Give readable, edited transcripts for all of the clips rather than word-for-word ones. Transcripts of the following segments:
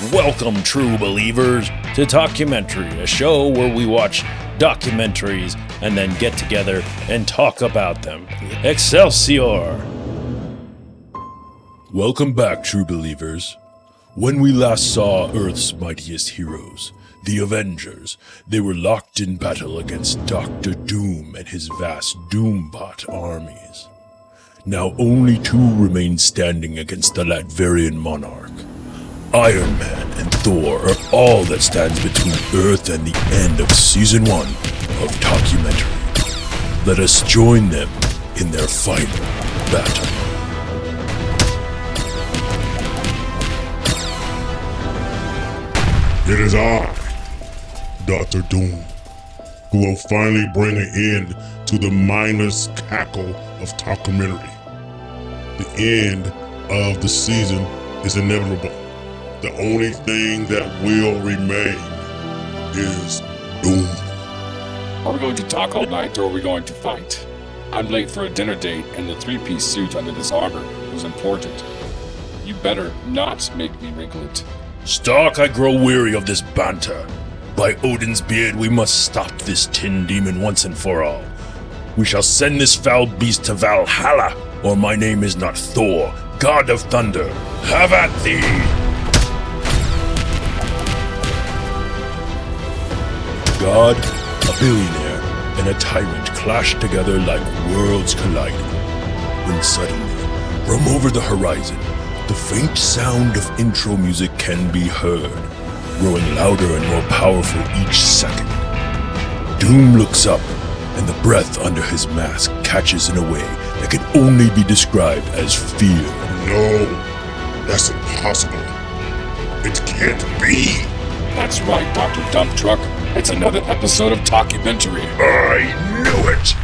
Welcome, true believers, to Talkumentary, a show where we watch documentaries and then get together and talk about them. Excelsior! Welcome back, true believers. When we last saw Earth's mightiest heroes, the Avengers, they were locked in battle against Dr. Doom and his vast Doombot armies. Now only two remain standing against the Latverian monarch. Iron Man and Thor are all that stands between Earth and the end of Season 1 of Talkumentary. Let us join them in their final battle. It is I, Dr. Doom, who will finally bring an end to the mindless cackle of Talkumentary. The end of the season is inevitable. The only thing that will remain is Doom. Are we going to talk all night or are we going to fight? I'm late for a dinner date and the three-piece suit under this armor was important. You better not make me wrinkle it. Stark, I grow weary of this banter. By Odin's beard, we must stop this tin demon once and for all. We shall send this foul beast to Valhalla, or my name is not Thor, God of Thunder. Have at thee! God, a billionaire, and a tyrant clashed together like worlds colliding. When suddenly, from over the horizon, the faint sound of intro music can be heard, growing louder and more powerful each second. Doom looks up, and the breath under his mask catches in a way that can only be described as fear. No, that's impossible. It can't be. That's right, Dr. Dump Truck. It's another episode of Talkumentary. I knew it.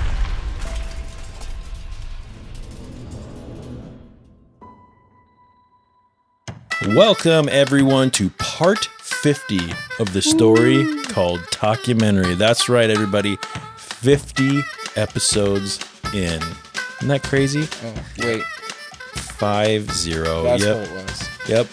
Welcome, everyone, to part 50 of the story called Talkumentary. That's right, everybody. 50 episodes in. Isn't that crazy? Oh, wait. 50. That's Yep. what it was. Yep.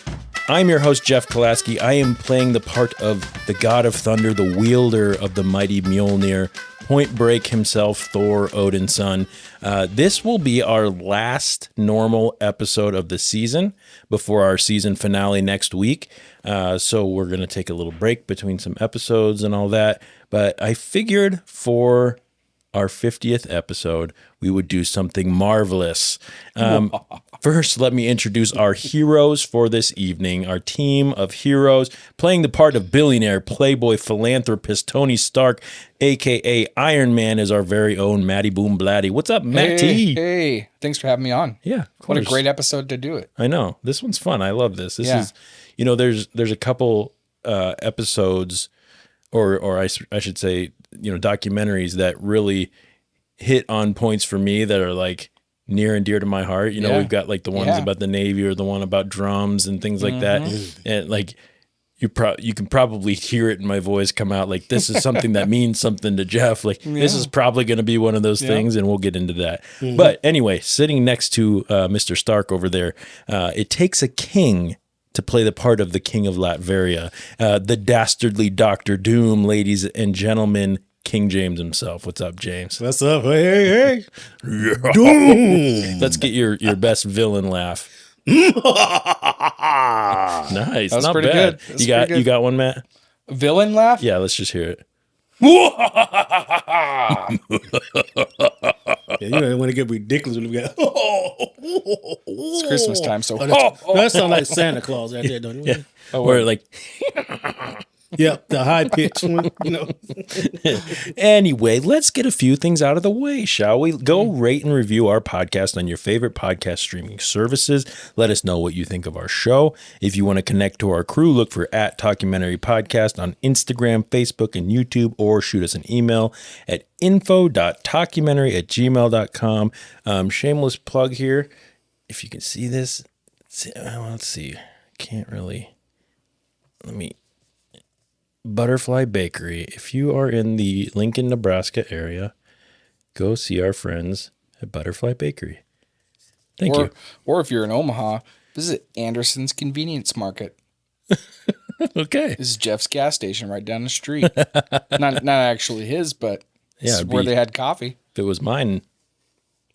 I'm your host, Jeff Kolaski. I am playing the part of the God of Thunder, the wielder of the mighty Mjolnir, Point Break himself, Thor, Odin's son. This will be our last normal episode of the season before our season finale next week. So we're going to take a little break between some episodes and all that. But I figured for our 50th episode, we would do something marvelous. First, let me introduce our heroes for this evening, our team of heroes. Playing the part of billionaire, playboy, philanthropist Tony Stark, a.k.a. Iron Man, is our very own Matty Boom Blatty. What's up, Matty? Hey, thanks for having me on. Yeah, of course. What a great episode to do it. I know. This one's fun. I love this. This Yeah. is, there's a couple episodes, or I should say, documentaries that really hit on points for me that are like near and dear to my heart. Yeah. We've got like the ones about the Navy or the one about drums and things like that. And like you can probably hear it in my voice come out like this is something that means something to Jeff. Like this is probably going to be one of those things, and we'll get into that. But anyway, sitting next to Mr. Stark over there, it takes a king to play the part of the King of Latveria, the dastardly Dr. Doom, ladies and gentlemen, King James himself. What's up, James? What's up? Hey. Yeah. Doom. Let's get your best villain laugh. Nice. That was Not pretty bad. good. You got one, Matt? Villain laugh? Yeah, let's just hear it. Yeah, you don't want to get ridiculous when we got. It's Christmas time, so. That sounds like Santa Claus out there, don't you? Yeah. Or like, Yep, the high pitch one, Anyway, let's get a few things out of the way, shall we? Go rate and review our podcast on your favorite podcast streaming services. Let us know what you think of our show. If you want to connect to our crew, look for @Talkumentary Podcast on Instagram, Facebook, and YouTube, or shoot us an email at info.talkumentary@gmail.com. Shameless plug here. If you can see this, let's see. Can't really. Let me. Butterfly Bakery. If you are in the Lincoln, Nebraska area, go see our friends at Butterfly Bakery. Thank you. Or if you're in Omaha, visit Anderson's Convenience Market. Okay. This is Jeff's gas station right down the street. not actually his, but Yeah, it's where they had coffee. If it was mine.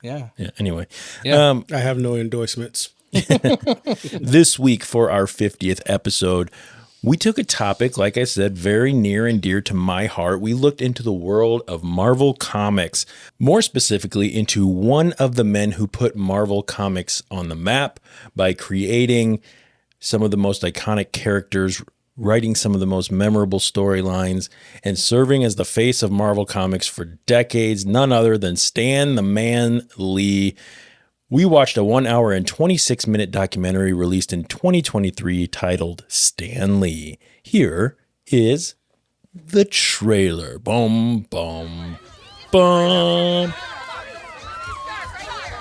Yeah. Yeah. Anyway. Yeah. I have no endorsements. This week for our 50th episode, we took a topic, like I said, very near and dear to my heart. We looked into the world of Marvel Comics, more specifically into one of the men who put Marvel Comics on the map by creating some of the most iconic characters, writing some of the most memorable storylines, and serving as the face of Marvel Comics for decades, none other than Stan the Man Lee. We watched a 1 hour and 26-minute documentary released in 2023 titled Stan Lee. Here is the trailer. Boom, boom, boom.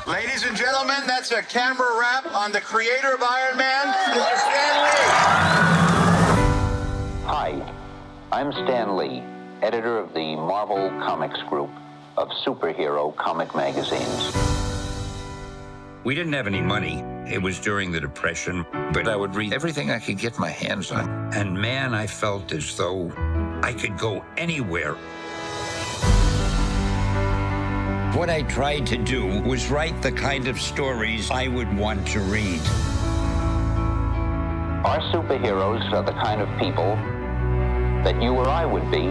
Ladies and gentlemen, that's a camera wrap on the creator of Iron Man, Mr. Stan Lee. Hi, I'm Stan Lee, editor of the Marvel Comics group of superhero comic magazines. We didn't have any money. It was during the Depression, but I would read everything I could get my hands on. And man, I felt as though I could go anywhere. What I tried to do was write the kind of stories I would want to read. Our superheroes are the kind of people that you or I would be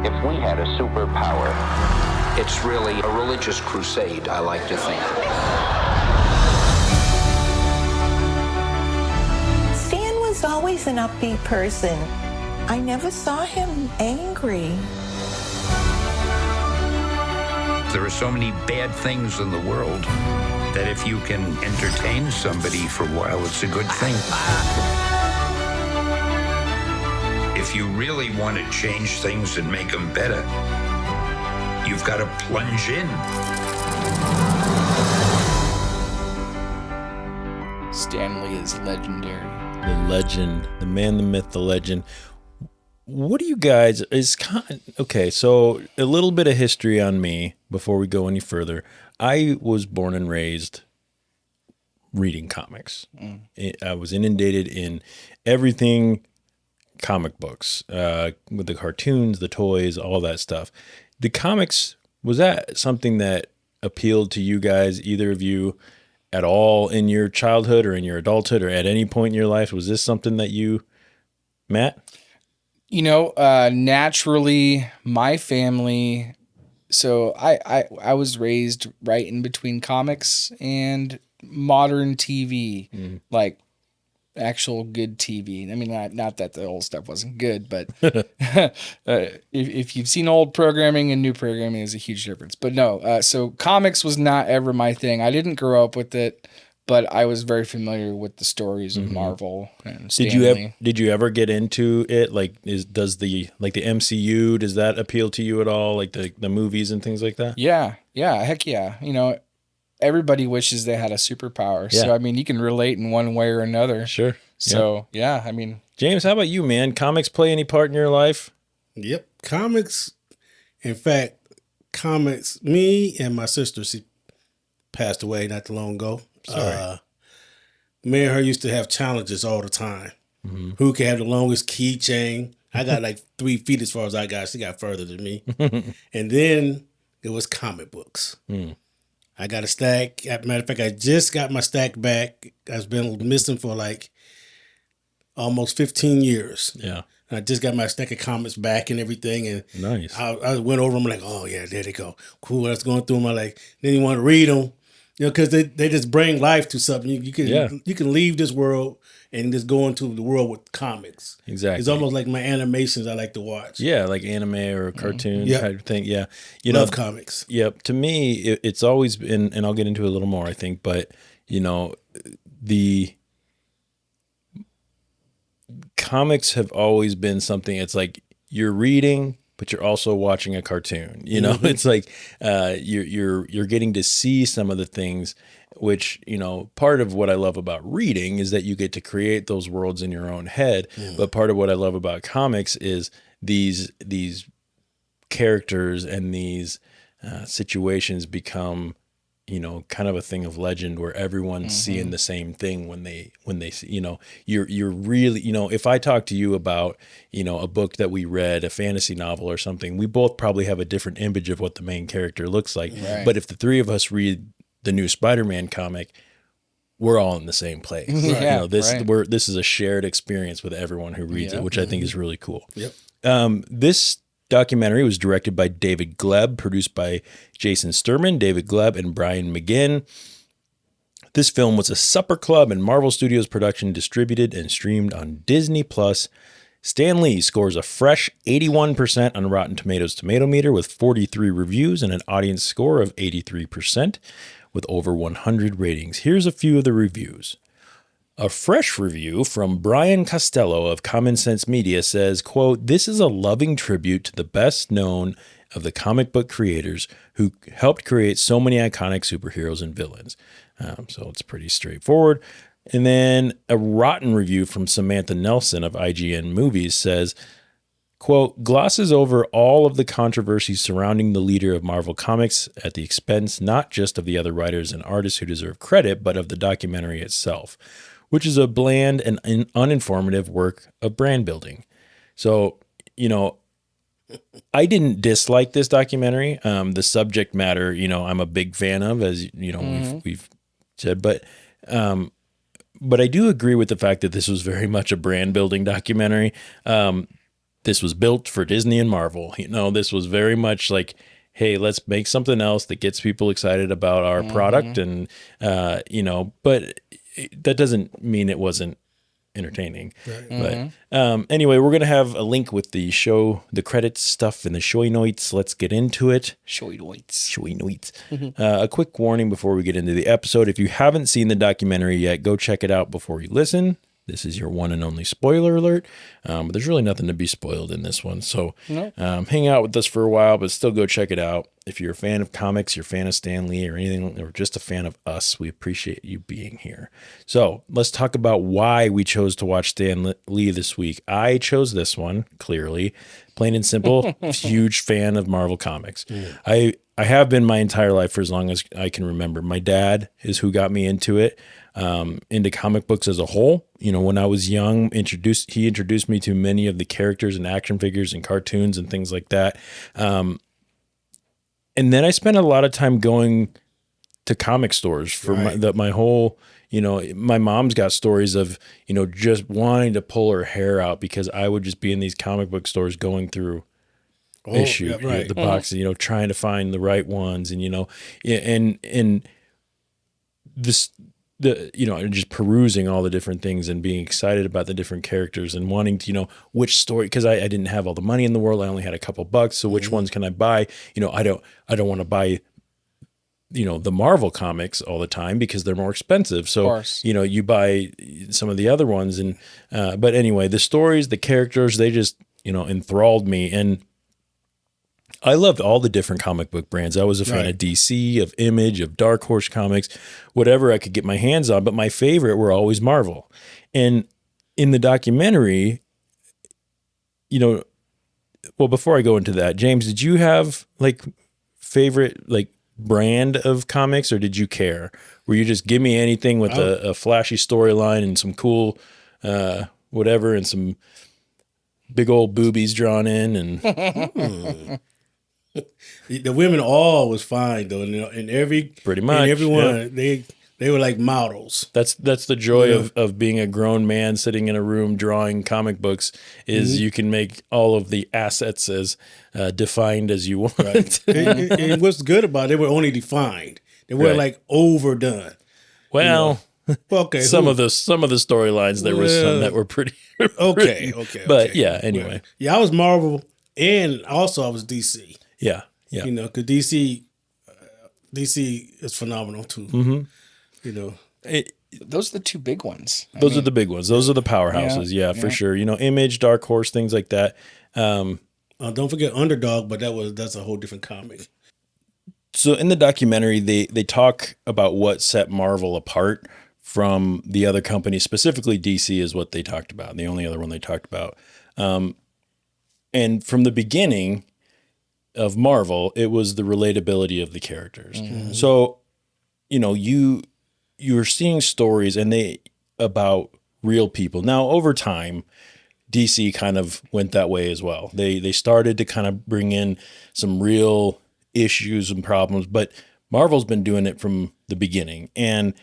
if we had a superpower. It's really a religious crusade, I like to think. Stan was always an upbeat person. I never saw him angry. There are so many bad things in the world that if you can entertain somebody for a while, it's a good thing. If you really want to change things and make them better, you've got to plunge in. Stan Lee is legendary. The legend, the man, the myth, the legend. What do you guys okay? So a little bit of history on me before we go any further. I was born and raised reading comics. I was inundated in everything comic books, with the cartoons, the toys, all that stuff. The comics, was that something that appealed to you guys, either of you, at all in your childhood or in your adulthood or at any point in your life? Was this something that you, Matt? You know, naturally, my family. So I was raised right in between comics and modern TV, like actual good TV. I mean, not that the old stuff wasn't good, but if you've seen old programming and new programming, there's a huge difference. But no, so comics was not ever my thing. I didn't grow up with it, but I was very familiar with the stories of Marvel and Stan Did you ever get into it? Like, does the MCU, does that appeal to you at all? Like the movies and things like that? Yeah, heck yeah. You know, everybody wishes they had a superpower. Yeah. So I mean, you can relate in one way or another. Sure. So yeah, I mean, James, how about you, man? Comics play any part in your life? Yep. Comics. In fact, comics, me and my sister, she passed away not too long ago. Sorry. Me and her used to have challenges all the time. Who can have the longest keychain? I got like 3 feet as far as I got. She got further than me. And then it was comic books. I got a stack. As a matter of fact, I just got my stack back. I've been missing for like almost 15 years. Yeah. I just got my stack of comics back and everything. And Nice. I went over them like, oh, yeah, there they go. Cool. I was going through them. I like, then you want to read them. You know, because they just bring life to something. You can leave this world and just go into the world with comics. Exactly. It's almost like my animations I like to watch. Yeah, like anime or cartoon Yep. type of thing. Yeah. Love comics. Yep. To me, it's always been, and I'll get into it a little more, I think, but, you know, the comics have always been something, it's like you're reading, but you're also watching a cartoon. You know, it's like you're getting to see some of the things, which, you know, part of what I love about reading is that you get to create those worlds in your own head. But part of what I love about comics is these characters and these situations become kind of a thing of legend where everyone's seeing the same thing when they see, you're really, if I talk to you about, a book that we read, a fantasy novel or something, we both probably have a different image of what the main character looks like. Right. But if the three of us read the new Spider-Man comic, we're all in the same place. Yeah, This is a shared experience with everyone who reads it, which I think is really cool. Yep. This documentary was directed by David Gleb, produced by Jason Sturman, David Gleb, and Brian McGinn. This film was a Supper Club and Marvel Studios production, distributed and streamed on Disney+. Stan Lee scores a fresh 81% on Rotten Tomatoes tomato meter with 43 reviews and an audience score of 83% with over 100 ratings. Here's a few of the reviews. A fresh review from Brian Costello of Common Sense Media says, quote, "This is a loving tribute to the best known of the comic book creators who helped create so many iconic superheroes and villains." So it's pretty straightforward. And then a rotten review from Samantha Nelson of IGN Movies says, quote, "Glosses over all of the controversies surrounding the leader of Marvel Comics at the expense not just of the other writers and artists who deserve credit, but of the documentary itself, which is a bland and uninformative work of brand building." So, I didn't dislike this documentary. The subject matter, I'm a big fan of, as we've said, but I do agree with the fact that this was very much a brand building documentary. This was built for Disney and Marvel. This was very much like, hey, let's make something else that gets people excited about our product. And, but that doesn't mean it wasn't entertaining. Right. But anyway, we're going to have a link with the credits stuff and the showy notes. Let's get into it. Showy notes. A quick warning before we get into the episode. If you haven't seen the documentary yet, go check it out before you listen. This is your one and only spoiler alert. But there's really nothing to be spoiled in this one. So hang out with us for a while, but still go check it out. If you're a fan of comics, you're a fan of Stan Lee or anything, or just a fan of us, we appreciate you being here. So let's talk about why we chose to watch Stan Lee this week. I chose this one, clearly. Plain and simple, huge fan of Marvel Comics. I have been my entire life for as long as I can remember. My dad is who got me into it. Into comic books as a whole. When I was young, he introduced me to many of the characters and action figures and cartoons and things like that. And then I spent a lot of time going to comic stores for my whole, my mom's got stories of, just wanting to pull her hair out because I would just be in these comic book stores going through the boxes, trying to find the right ones and, and this, just perusing all the different things and being excited about the different characters and wanting to, which story, because I didn't have all the money in the world. I only had a couple bucks. So which ones can I buy? I don't want to buy, the Marvel comics all the time because they're more expensive. So, you buy some of the other ones. And, but anyway, the stories, the characters, they just, enthralled me. And I loved all the different comic book brands. I was a fan of DC, of Image, of Dark Horse Comics, whatever I could get my hands on. But my favorite were always Marvel. And in the documentary, well, before I go into that, James, did you have favorite brand of comics, or did you care? Were you just give me anything with a flashy storyline and some cool whatever and some big old boobies drawn in and the women all was fine though, and everyone they were like models. That's the joy of being a grown man sitting in a room drawing comic books is you can make all of the assets as defined as you want. Right. and what's good about it, they were only defined. They weren't overdone. Well, okay. Some of the storylines there were some that were pretty okay. But yeah, anyway. Yeah, I was Marvel and also I was DC. Yeah. Because DC is phenomenal too. Those are the two big ones. Those are the big ones. Those are the powerhouses. Yeah, for sure. Image, Dark Horse, things like that. Don't forget Underdog, but that's a whole different comic. So in the documentary, they talk about what set Marvel apart from the other companies. Specifically, DC is what they talked about, and the only other one they talked about. And from the beginning of Marvel, it was the relatability of the characters. So you're seeing stories about real people. Now, over time, DC kind of went that way as well. They started to kind of bring in some real issues and problems, but Marvel's been doing it from the beginning. And,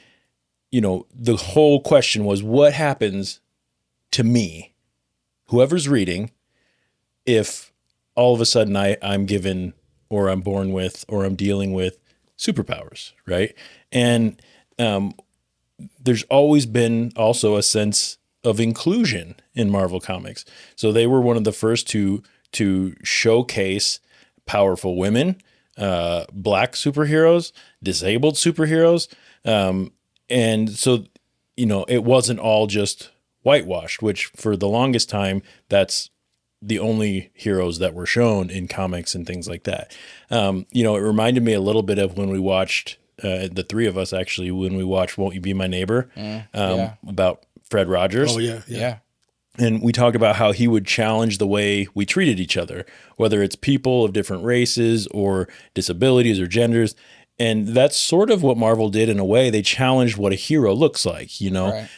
the whole question was, what happens to me, whoever's reading, if all of a sudden I'm given, or I'm born with, or I'm dealing with superpowers, right? And there's always been also a sense of inclusion in Marvel Comics. So they were one of the first to showcase powerful women, black superheroes, disabled superheroes. And so, it wasn't all just whitewashed, which for the longest time, that's the only heroes that were shown in comics and things like that. It reminded me a little bit of when we watched, the three of us actually, when we watched Won't You Be My Neighbor, about Fred Rogers. Oh, yeah. And we talked about how he would challenge the way we treated each other, whether it's people of different races or disabilities or genders. And that's sort of what Marvel did in a way. They challenged what a hero looks like, Right.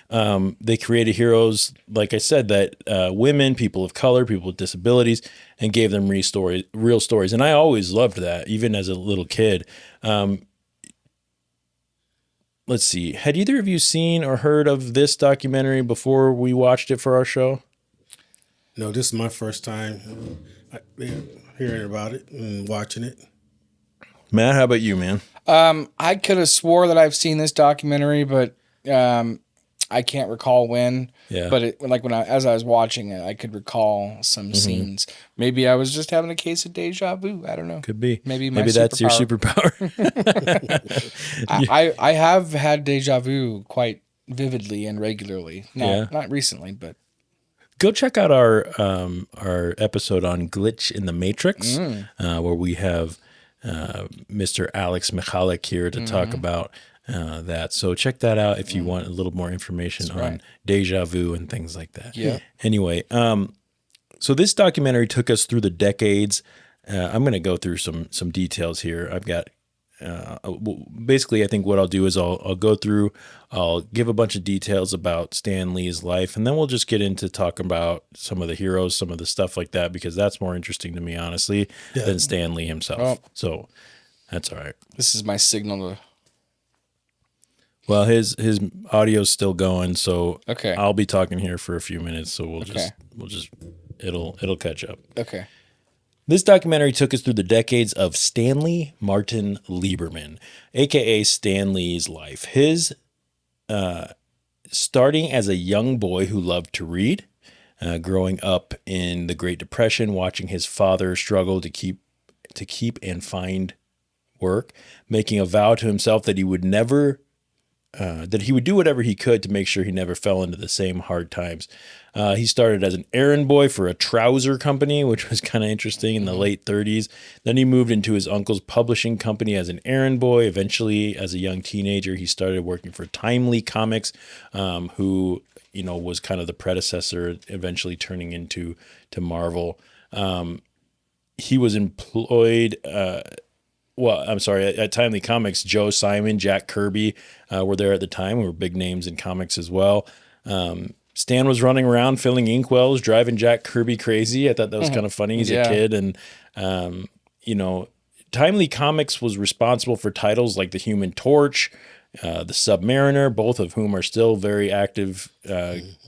They created heroes, like I said, that women, people of color, people with disabilities, and gave them real stories. And I always loved that, even as a little kid. Let's see. Had either of you seen or heard of this documentary before we watched it for our show? No, this is my first time hearing about it and watching it. Matt, how about you, man? I could have swore that I've seen this documentary, but I can't recall when. Yeah. But as I was watching it, I could recall some scenes. Maybe I was just having a case of deja vu. I don't know. Could be. Maybe that's your superpower. I have had deja vu quite vividly and regularly. Not recently, but go check out our episode on Glitch in the Matrix, where we have Mr. Alex Michalik here to talk about that. So check that out if you want a little more information on deja vu and things like that. Yeah. Anyway, so this documentary took us through the decades. I'm going to go through some details here. I've got basically, I think what I'll do is I'll go through, I'll give a bunch of details about Stan Lee's life, and then we'll just get into talking about some of the heroes, some of the stuff like that, because that's more interesting to me, honestly, than Stan Lee himself. Oh. So that's all right. This is my signal to... Well, his audio's still going, so okay. I'll be talking here for a few minutes, so we'll just it'll catch up. Okay. This documentary took us through the decades of Stanley Martin Lieberman, aka Stan Lee's life. His starting as a young boy who loved to read, growing up in the Great Depression, watching his father struggle to keep and find work, making a vow to himself that he would never that he would do whatever he could to make sure he never fell into the same hard times. He started as an errand boy for a trouser company, which was kind of interesting in the late 30s. Then he moved into his uncle's publishing company as an errand boy. Eventually, as a young teenager, he started working for Timely Comics, who was kind of the predecessor, eventually turning into Marvel. He was employed. At Timely Comics, Joe Simon, Jack Kirby were there at the time, who were big names in comics as well. Stan was running around filling inkwells, driving Jack Kirby crazy. I thought that was kind of funny. He's a kid. And, Timely Comics was responsible for titles like The Human Torch, The Submariner, both of whom are still very active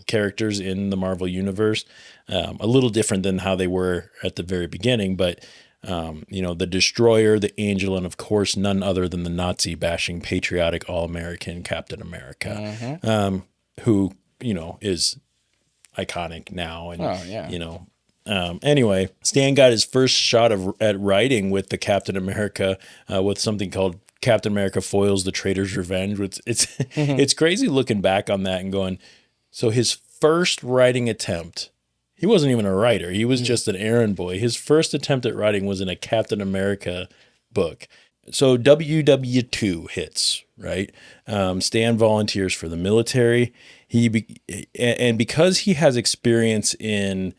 characters in the Marvel Universe. A little different than how they were at the very beginning, but... the Destroyer, the Angel, and of course, none other than the Nazi bashing patriotic all-American Captain America, who, is iconic now. And, anyway, Stan got his first shot at writing with the Captain America, with something called Captain America Foils the Traitor's Revenge. It's crazy looking back on that and going, so his first writing attempt, he wasn't even a writer. He was just an errand boy. His first attempt at writing was in a Captain America book. So WW2 hits, right? Stan volunteers for the military. And because he has experience in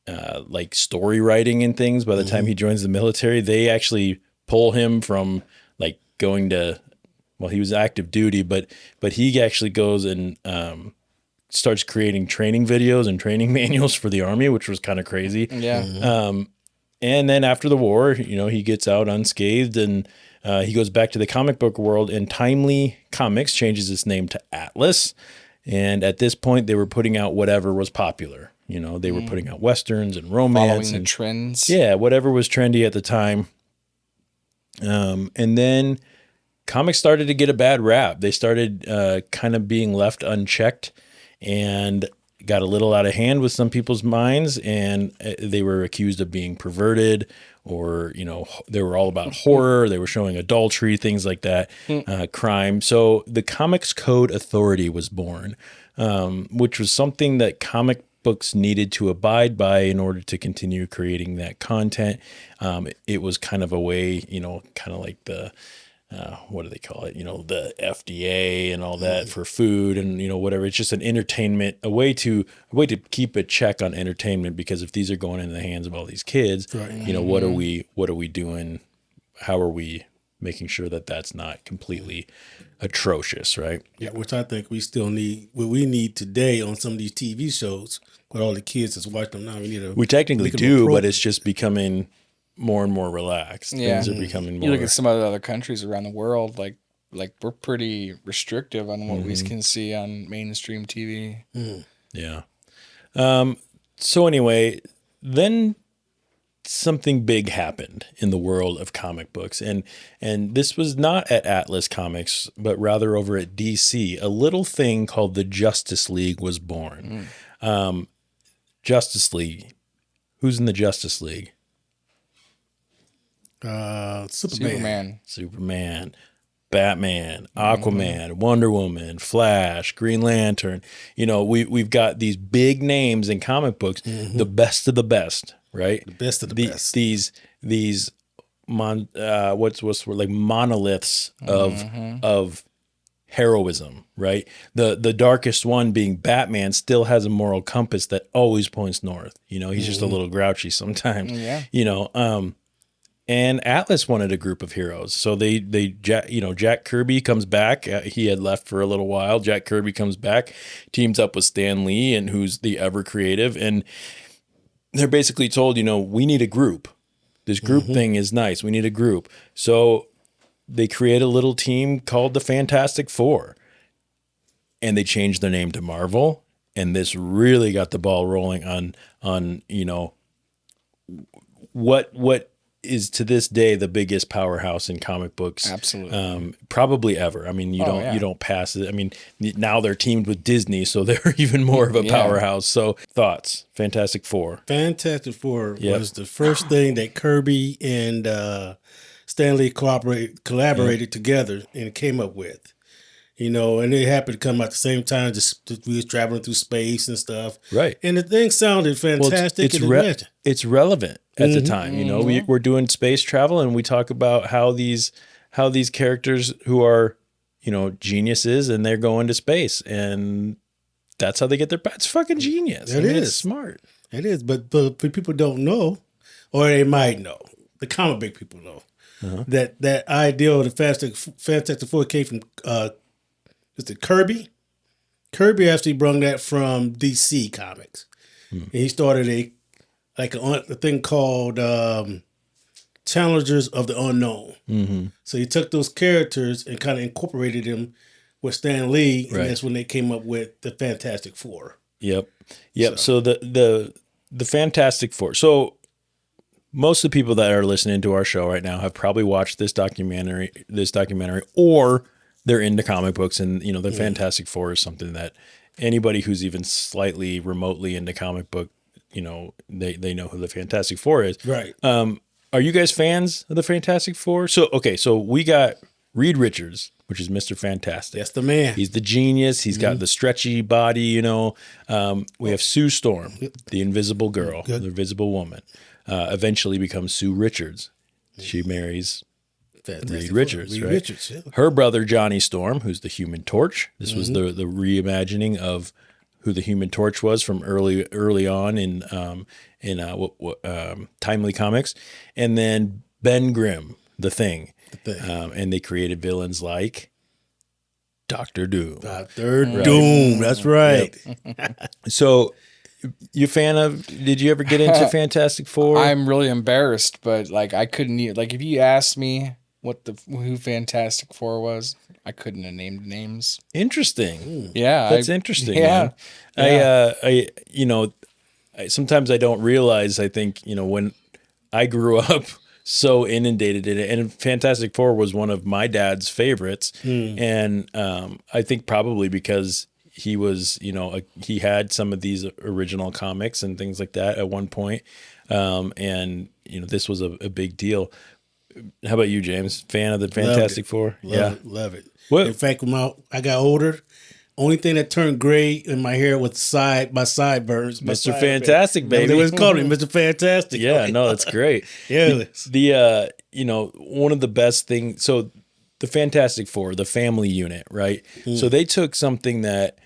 like story writing and things, by the time he joins the military, they actually pull him from like going to well, he was active duty, but he actually goes and starts creating training videos and training manuals for the Army, which was kind of crazy. Yeah. And then after the war, he gets out unscathed, and he goes back to the comic book world, and Timely Comics changes its name to Atlas. And at this point, they were putting out whatever was popular. They were putting out Westerns and romance. Following the trends. Yeah, whatever was trendy at the time. And then comics started to get a bad rap. They started kind of being left unchecked and got a little out of hand with some people's minds, and they were accused of being perverted, or they were all about horror. They were showing adultery, things like that, crime. So the Comics Code Authority was born, which was something that comic books needed to abide by in order to continue creating that content. It was kind of a way, kind of like the what do they call it? The FDA and all that for food and whatever. It's just an entertainment, a way to keep a check on entertainment, because if these are going into the hands of all these kids, what are we doing? How are we making sure that that's not completely atrocious, right? Yeah, which I think we still need. What we need today on some of these TV shows with all the kids that's watching them now. We technically do, but it's just becoming more and more relaxed. Yeah. Things are becoming more. You look at some of the other countries around the world, like we're pretty restrictive on what we can see on mainstream TV. Yeah. So anyway, then something big happened in the world of comic books, and this was not at Atlas Comics, but rather over at DC. A little thing called the Justice League was born. Justice League. Who's in the Justice League? Superman, Batman, Aquaman, Wonder Woman, Flash, Green Lantern. We've got these big names in comic books, the best of the best, right? The best of the best. These like monoliths of heroism, right? The darkest one being Batman still has a moral compass that always points north. He's just a little grouchy sometimes. Yeah. And Atlas wanted a group of heroes. So Jack Kirby comes back. He had left for a little while. Jack Kirby comes back, teams up with Stan Lee, and who's the ever creative. And they're basically told, we need a group. This group thing is nice. We need a group. So they create a little team called the Fantastic Four. And they changed their name to Marvel. And this really got the ball rolling on what is to this day the biggest powerhouse in comic books, absolutely, probably ever. I mean, you don't pass it. I mean, now they're teamed with Disney, so they're even more of a powerhouse. So, thoughts? Fantastic Four. Fantastic Four was the first thing that Kirby and Stan Lee collaborated together and came up with. And it happened to come out at the same time. Just we was traveling through space and stuff, right? And the thing sounded fantastic. It's relevant at the time. We're doing space travel, and we talk about how these characters who are geniuses, and they're going to space, and that's how they get their. It's fucking genius. It's smart. It is, but people don't know, or they might know. The comic book people know that idea of the Fantastic Four came from. Is it Kirby? Kirby actually brought that from DC Comics. And he started a thing called Challengers of the Unknown. So he took those characters and kind of incorporated them with Stan Lee, and that's when they came up with the Fantastic Four. Yep. So the Fantastic Four. So most of the people that are listening to our show right now have probably watched this documentary, or they're into comic books, and the Fantastic Four is something that anybody who's even slightly remotely into comic book, they know who the Fantastic Four is. Right. Are you guys fans of the Fantastic Four? So we got Reed Richards, which is Mr. Fantastic. That's the man. He's the genius. He's got the stretchy body. We have Sue Storm, the Invisible Girl, the Invisible Woman. Eventually becomes Sue Richards. She marries Reed Richards, right? Richards, yeah. Her brother Johnny Storm, who's the Human Torch. This was the reimagining of who the Human Torch was from early on in Timely Comics, and then Ben Grimm, the Thing. And they created villains like Dr. Doom. Dr. Doom. That's right. Yep. So, you fan of? Did you ever get into Fantastic Four? I'm really embarrassed, but like I couldn't like if you asked me who Fantastic Four was, I couldn't have named names. Interesting. Yeah, that's interesting. Yeah, man. I sometimes I don't realize. I think when I grew up so inundated in it, and Fantastic Four was one of my dad's favorites, and I think probably because he was, he had some of these original comics and things like that at one point. And, this was a big deal. How about you, James? Fan of the Fantastic Four? Love it. What? In fact, when I got older, only thing that turned gray in my hair was my sideburns. Mr. Fantastic, baby. They was calling me Mr. Fantastic. Yeah, no, that's great. Yeah. One of the best things, so the Fantastic Four, the family unit, right? So they took something that,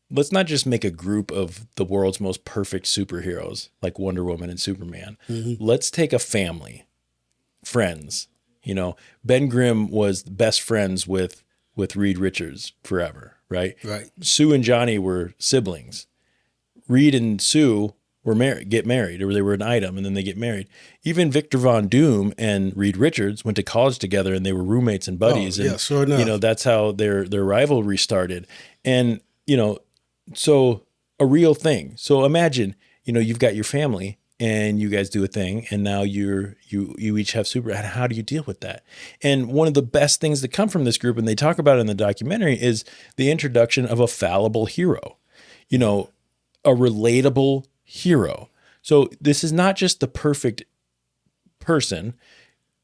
let's not just make a group of the world's most perfect superheroes like Wonder Woman and Superman. Let's take a family, friends. Ben Grimm was best friends with Reed Richards forever, right? Right. Sue and Johnny were siblings. Reed and Sue get married, or they were an item, and then they get married. Even Victor Von Doom and Reed Richards went to college together, and they were roommates and buddies. Oh, yeah, sure enough. That's how their rivalry started. And so a real thing. So imagine, you've got your family, and you guys do a thing, and now you each have super. How do you deal with that? And one of the best things that come from this group, and they talk about it in the documentary, is the introduction of a fallible hero. A relatable hero. So this is not just the perfect person.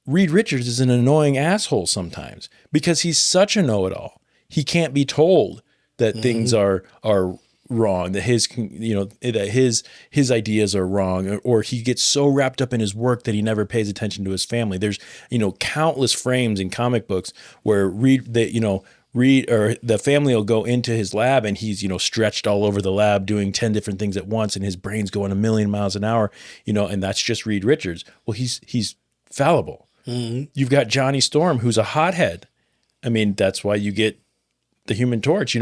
Reed Richards is an annoying asshole sometimes because he's such a know-it-all. He can't be told that things are wrong, that his ideas are wrong, or he gets so wrapped up in his work that he never pays attention to his family. There's countless frames in comic books where Reed or the family will go into his lab, and he's stretched all over the lab doing 10 different things at once, and his brain's going 1,000,000 miles an hour, and that's just Reed Richards. Well, he's fallible. You've got Johnny Storm, who's a hothead. I mean, that's why you get the Human Torch.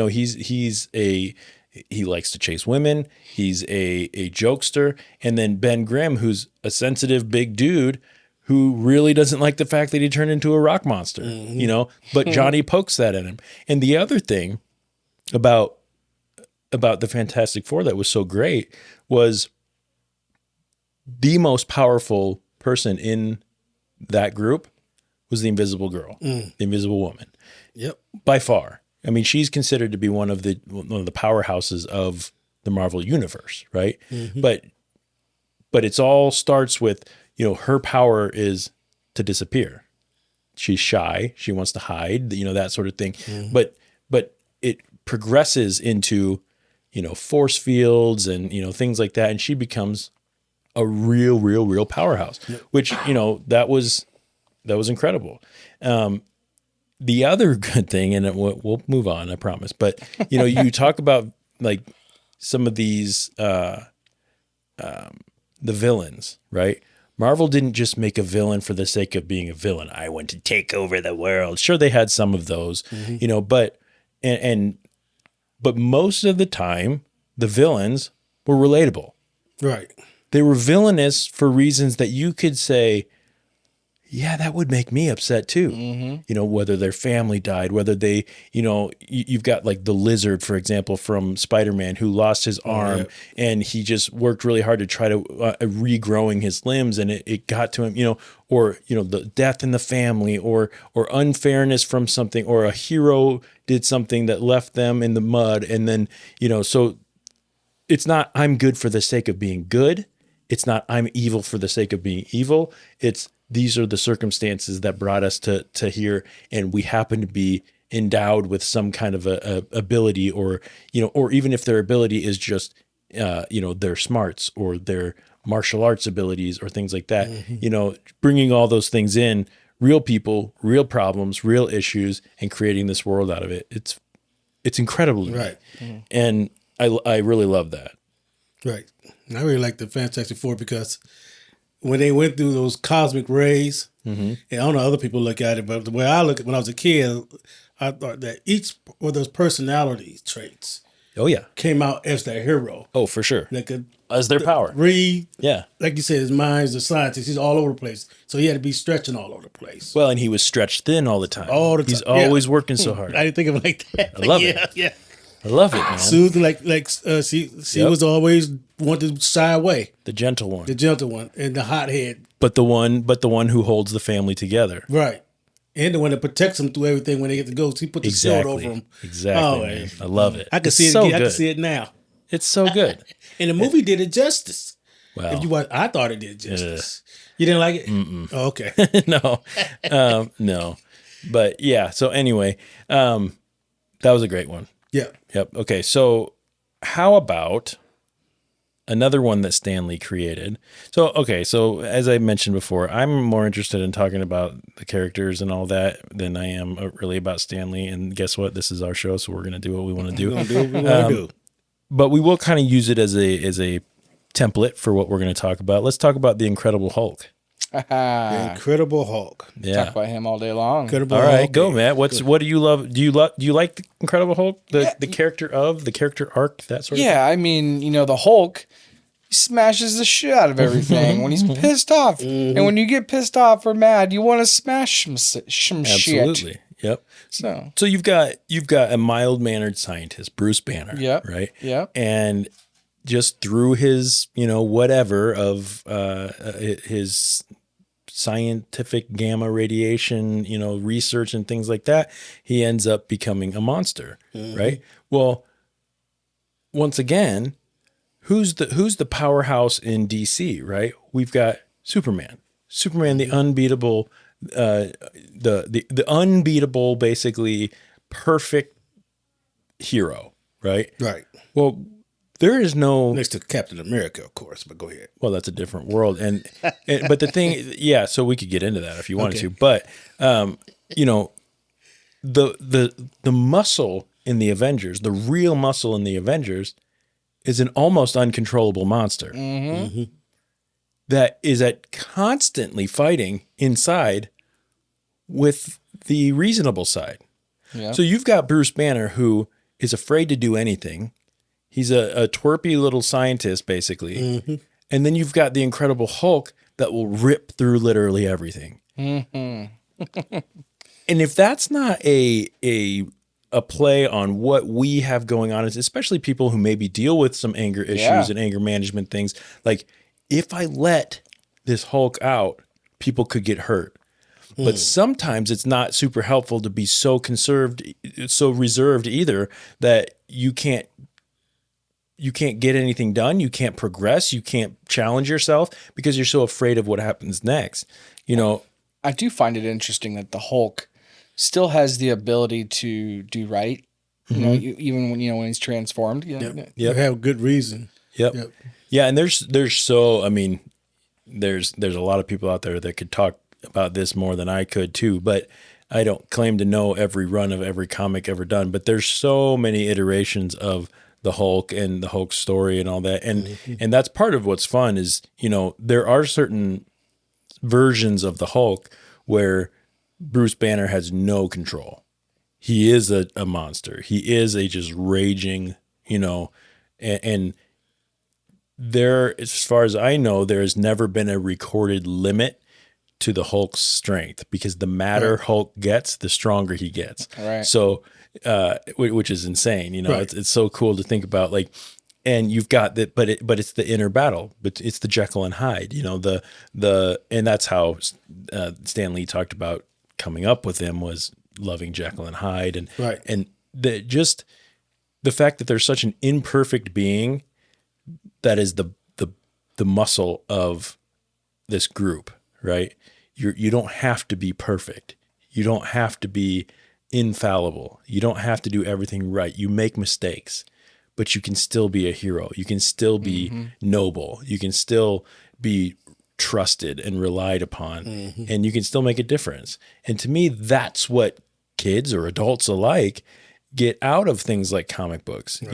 He likes to chase women. He's a jokester. And then Ben Grimm, who's a sensitive big dude who really doesn't like the fact that he turned into a rock monster, but Johnny pokes that at him. And the other thing about the Fantastic Four that was so great was the most powerful person in that group was the Invisible Girl, the Invisible Woman. Yep. By far. I mean, she's considered to be one of the powerhouses of the Marvel universe, right? But it all starts with, her power is to disappear. She's shy. She wants to hide, that sort of thing. But it progresses into, force fields and, things like that. And she becomes a real powerhouse, which, that was incredible. The other good thing, and we'll move on, I promise. But, you talk about like some of these, the villains, right? Marvel didn't just make a villain for the sake of being a villain. I want to take over the world. Sure, they had some of those, but most of the time, the villains were relatable. Right. They were villainous for reasons that you could say, yeah, that would make me upset too. Whether their family died, whether they, you've got like the Lizard, for example, from Spider-Man, who lost his arm and he just worked really hard to try to regrowing his limbs, and it got to him, or, the death in the family, or unfairness from something, or a hero did something that left them in the mud. And then, so it's not, I'm good for the sake of being good. It's not, I'm evil for the sake of being evil. It's, these are the circumstances that brought us to here, and we happen to be endowed with some kind of a ability, or even if their ability is just their smarts or their martial arts abilities or things like that. Bringing all those things in, real people, real problems, real issues, and creating this world out of it. It's incredible, right? And I really love that. Right. I really like the Fantastic Four because when they went through those cosmic rays, and I don't know how other people look at it, but the way I look at it when I was a kid, I thought that each of those personality traits Oh yeah. came out as their hero. Oh, for sure. They could As their power. read. Yeah. Like you said, his mind's a scientist. He's all over the place. So he had to be stretching all over the place. Well, and he was stretched thin all the time. All the time. He's always working so hard. I didn't think of it like that. I love yeah, it. Yeah. I love it, man. Soothing, she Yep. was always wanted to shy away. The gentle one. The gentle one and the hothead. But the one who holds the family together. Right. And the one that protects them through everything when they get to go. So he put the shield over them. Exactly. Oh, Man. I love it. I can It's see it so again. I good. can see it now. It's so good. And the movie did it justice. Wow. If you watch, I thought it did justice. You didn't like it? Oh, okay. No. No. But yeah. So anyway, that was a great one. Yeah. Yep. Okay. So how about another one that Stan Lee created? So, okay. So as I mentioned before, I'm more interested in talking about the characters and all that than I am really about Stan Lee. And guess what? This is our show. So we're going to do what we want to do. We're gonna do what we want to do. But we will kind of use it as a template for what we're going to talk about. Let's talk about the Incredible Hulk. The Incredible Hulk. Yeah. Talk about him all day long. Incredible All right, Hulk. go, Matt. What do you love? Do you like the Incredible Hulk? The character arc, that sort of thing? Yeah, I mean, the Hulk, he smashes the shit out of everything when he's pissed off. And when you get pissed off or mad, you want to smash some shit. Absolutely. Yep. So you've got a mild-mannered scientist, Bruce Banner. Yep. Right. Yep. And just through his, whatever of his scientific gamma radiation, research and things like that, he ends up becoming a monster. Right. Well, once again, who's the powerhouse in DC? Right. We've got Superman, the unbeatable. The unbeatable, basically perfect hero, right? Right. Well, there is no Next to Captain America, of course, but go ahead. well, that's a different world, and but the thing, yeah. So we could get into that if you wanted to, but the muscle in the Avengers, the real muscle in the Avengers, is an almost uncontrollable monster. That is constantly fighting inside with the reasonable side. Yeah. So you've got Bruce Banner, who is afraid to do anything. He's a twerpy little scientist, basically. And then you've got the Incredible Hulk that will rip through literally everything. And if that's not a play on what we have going on, especially people who maybe deal with some anger issues and anger management things, like, if I let this Hulk out, people could get hurt. But sometimes it's not super helpful to be so reserved either, that you can't get anything done. You can't progress. You can't challenge yourself because you're so afraid of what happens next. I do find it interesting that the Hulk still has the ability to do right. Even when he's transformed. Yep. You have good reason. Yep. Yeah, and there's a lot of people out there that could talk about this more than I could too, but I don't claim to know every run of every comic ever done, but there's so many iterations of the Hulk and the Hulk story and all that. And that's part of what's fun is, there are certain versions of the Hulk where Bruce Banner has no control. He is a monster. He is a just raging, and there, as far as I know, there has never been a recorded limit to the Hulk's strength, because the madder Hulk gets, the stronger he gets. Right. So, which is insane. It's so cool to think about. Like, and you've got that, but it's the inner battle. But it's the Jekyll and Hyde. And that's how Stan Lee talked about coming up with him, was loving Jekyll and Hyde, and the fact that there's such an imperfect being that is the muscle of this group, right? You don't have to be perfect. You don't have to be infallible. You don't have to do everything right. You make mistakes, but you can still be a hero. You can still be noble. You can still be trusted and relied upon, and you can still make a difference. And to me, that's what kids or adults alike get out of things like comic books. Right.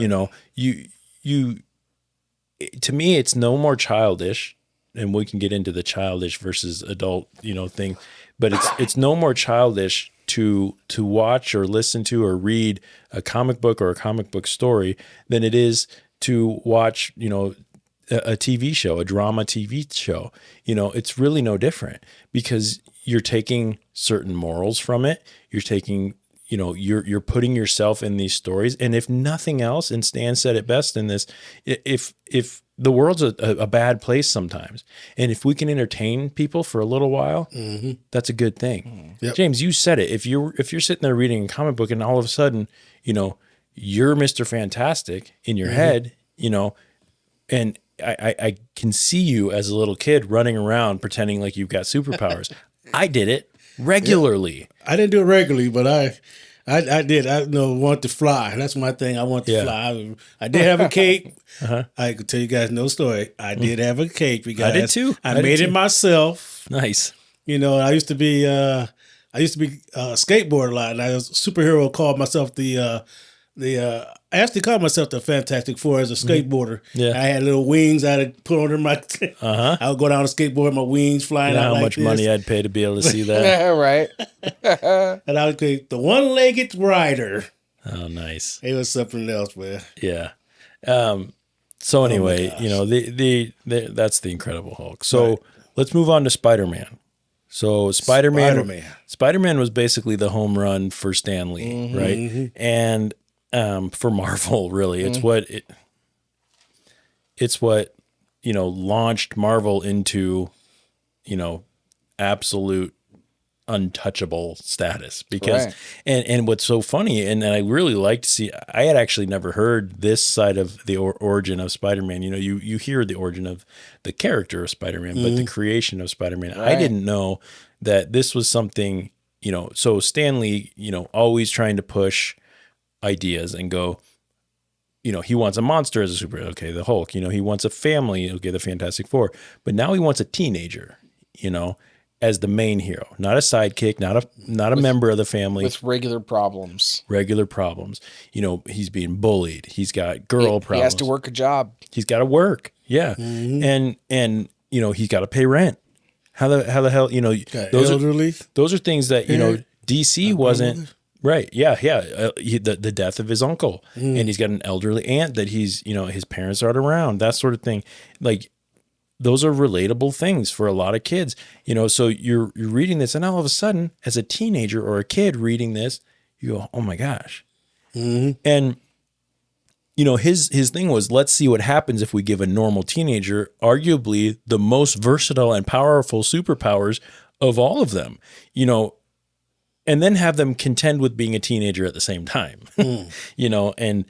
To me, it's no more childish, and we can get into the childish versus adult, thing, but it's no more childish to watch or listen to or read a comic book or a comic book story than it is to watch, a TV show, a drama TV show. It's really no different because you're taking certain morals from it. You're taking, you're putting yourself in these stories. And if nothing else, and Stan said it best in this, if the world's a bad place sometimes, and if we can entertain people for a little while, that's a good thing. Yep. James, you said it. If you're sitting there reading a comic book and all of a sudden, you're Mr. Fantastic in your head, and I can see you as a little kid running around pretending like you've got superpowers. I did it regularly. Yeah. I didn't do it regularly, but I did. I want to fly. That's my thing. I want to fly. I did have a cape. I could tell you guys no story. I did have a cape. You guys. I did too. I made it myself. Nice. I used to be a skateboarder a lot, and I was a superhero. Called myself I actually called myself the Fantastic Four as a skateboarder. Yeah. I had little wings I had put under my. I would go down a skateboard with my wings flying out. How much money I'd pay to be able to see that? Right. And I would go the one-legged rider. Oh, nice. It was something else, man. Yeah. So anyway, that's the Incredible Hulk. So let's move on to Spider-Man. So Spider-Man was basically the home run for Stan Lee, right? And for Marvel, really, it's what launched Marvel into absolute untouchable status because and what's so funny and I really like to see, I had actually never heard this side of the origin of Spider-Man. You hear the origin of the character of Spider-Man, but the creation of Spider-Man, I didn't know that this was something, so Stan Lee, always trying to push ideas and go, he wants a monster as a superhero. Okay, the Hulk. He wants a family. Okay, the Fantastic Four. But now he wants a teenager, as the main hero, not a sidekick, not a member of the family with regular problems. He's being bullied. He's got girl problems. He has to work a job. He's got to work. Yeah, and he's got to pay rent. How the hell those are things that DC wasn't. Right. Yeah. Yeah. The death of his uncle, and he's got an elderly aunt that he's, his parents aren't around, that sort of thing. Like, those are relatable things for a lot of kids, so you're reading this and all of a sudden as a teenager or a kid reading this, you go, oh my gosh. And, his thing was, let's see what happens if we give a normal teenager arguably the most versatile and powerful superpowers of all of them, and then have them contend with being a teenager at the same time, and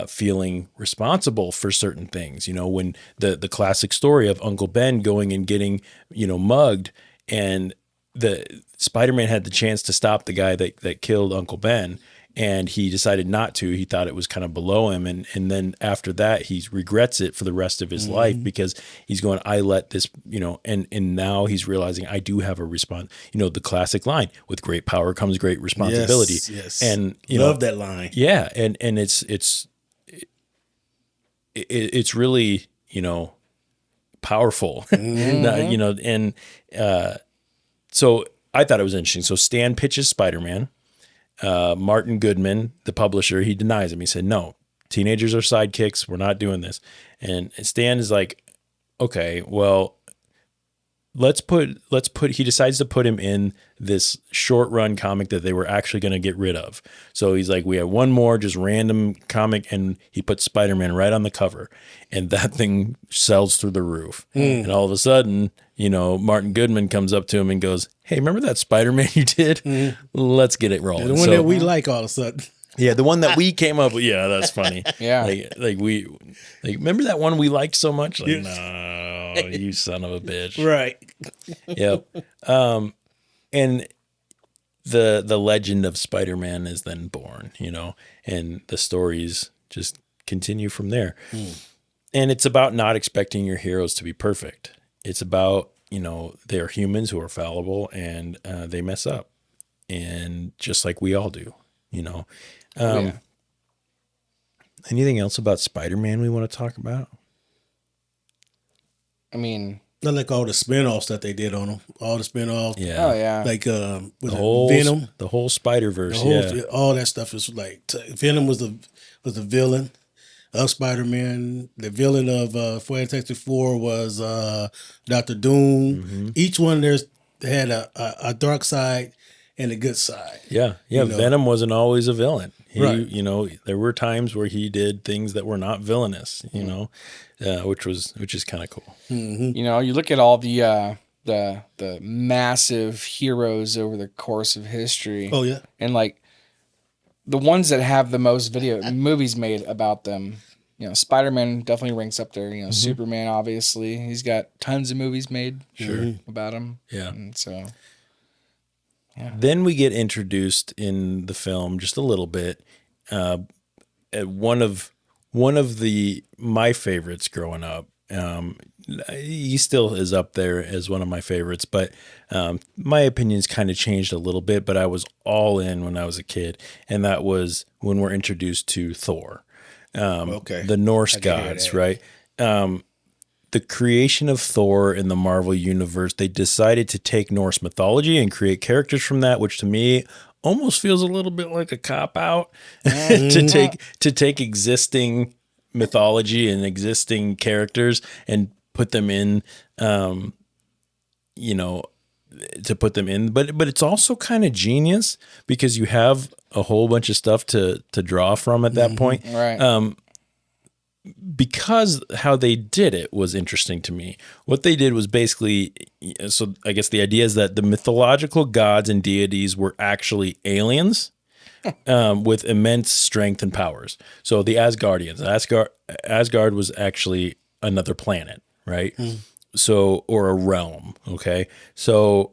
feeling responsible for certain things. When the classic story of Uncle Ben going and getting, mugged, and the Spider-Man had the chance to stop the guy that killed Uncle Ben, and he decided not to. He thought it was kind of below him. And then after that, he regrets it for the rest of his life because he's going, I let this, and now he's realizing I do have a response, the classic line, with great power comes great responsibility. Yes. And, love that line. Yeah. And it's really, powerful, so I thought it was interesting. So Stan pitches Spider-Man. Martin Goodman, the publisher, he denies him. He said, no, teenagers are sidekicks. We're not doing this. And Stan is like, okay, well, he decides to put him in this short run comic that they were actually going to get rid of. So he's like, we have one more just random comic, and he puts Spider-Man right on the cover, and that thing sells through the roof. And all of a sudden, Martin Goodman comes up to him and goes, hey, remember that Spider-Man you did? Let's get it rolling. The one that we like all of a sudden. Yeah, the one that we came up with. Yeah, that's funny. Yeah. Remember that one we liked so much? Like, no, you son of a bitch. Right. Yep. And the legend of Spider-Man is then born, and the stories just continue from there. And it's about not expecting your heroes to be perfect. It's about, they're humans who are fallible, and they mess up, and just like we all do, Anything else about Spider-Man we want to talk about? I mean, I like all the spinoffs that they did on them. All the spinoffs. Yeah. Oh yeah. Like The was whole it Venom? the whole Spider-Verse, All that stuff is like Venom was the villain of Spider-Man. The villain of Fantastic Four was Dr. Doom. Mm-hmm. Each one had a dark side and a good side. Yeah. You know? Venom wasn't always a villain. Right. You know, there were times where he did things that were not villainous, you know, which is kind of cool. Mm-hmm. You know, you look at all the massive heroes over the course of history. Oh yeah. And like the ones that have the most movies made about them, you know, Spider-Man definitely ranks up there. You know, Superman, obviously, he's got tons of movies made about him. Yeah. And so, yeah. Then we get introduced in the film just a little bit. One of my favorites growing up. He still is up there as one of my favorites, but my opinions kind of changed a little bit. But I was all in when I was a kid, and that was when we're introduced to Thor, the Norse gods, right? The creation of Thor in the Marvel Universe, they decided to take Norse mythology and create characters from that, which to me almost feels a little bit like a cop-out to take existing mythology and existing characters and put them in, you know, to put them in. But it's also kind of genius because you have a whole bunch of stuff to draw from at that point. Right. Because how they did it was interesting to me. What they did was basically, so I guess the idea is that the mythological gods and deities were actually aliens with immense strength and powers. So the Asgardians, Asgard was actually another planet, right? So, or a realm, okay? So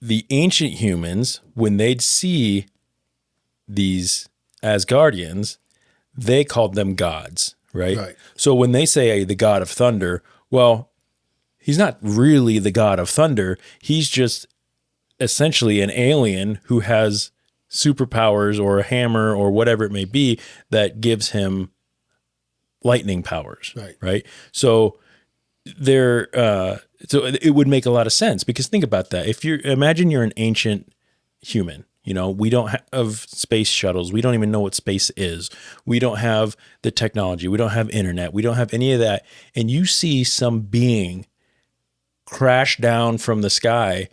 the ancient humans, when they'd see these Asgardians, they called them gods. Right. So when they say the god of thunder, well, he's not really the god of thunder. He's just essentially an alien who has superpowers or a hammer or whatever it may be that gives him lightning powers. Right. So so it would make a lot of sense because think about that. Imagine you're an ancient human. You know, we don't have space shuttles. We don't even know what space is. We don't have the technology. We don't have internet. We don't have any of that. And you see some being crash down from the sky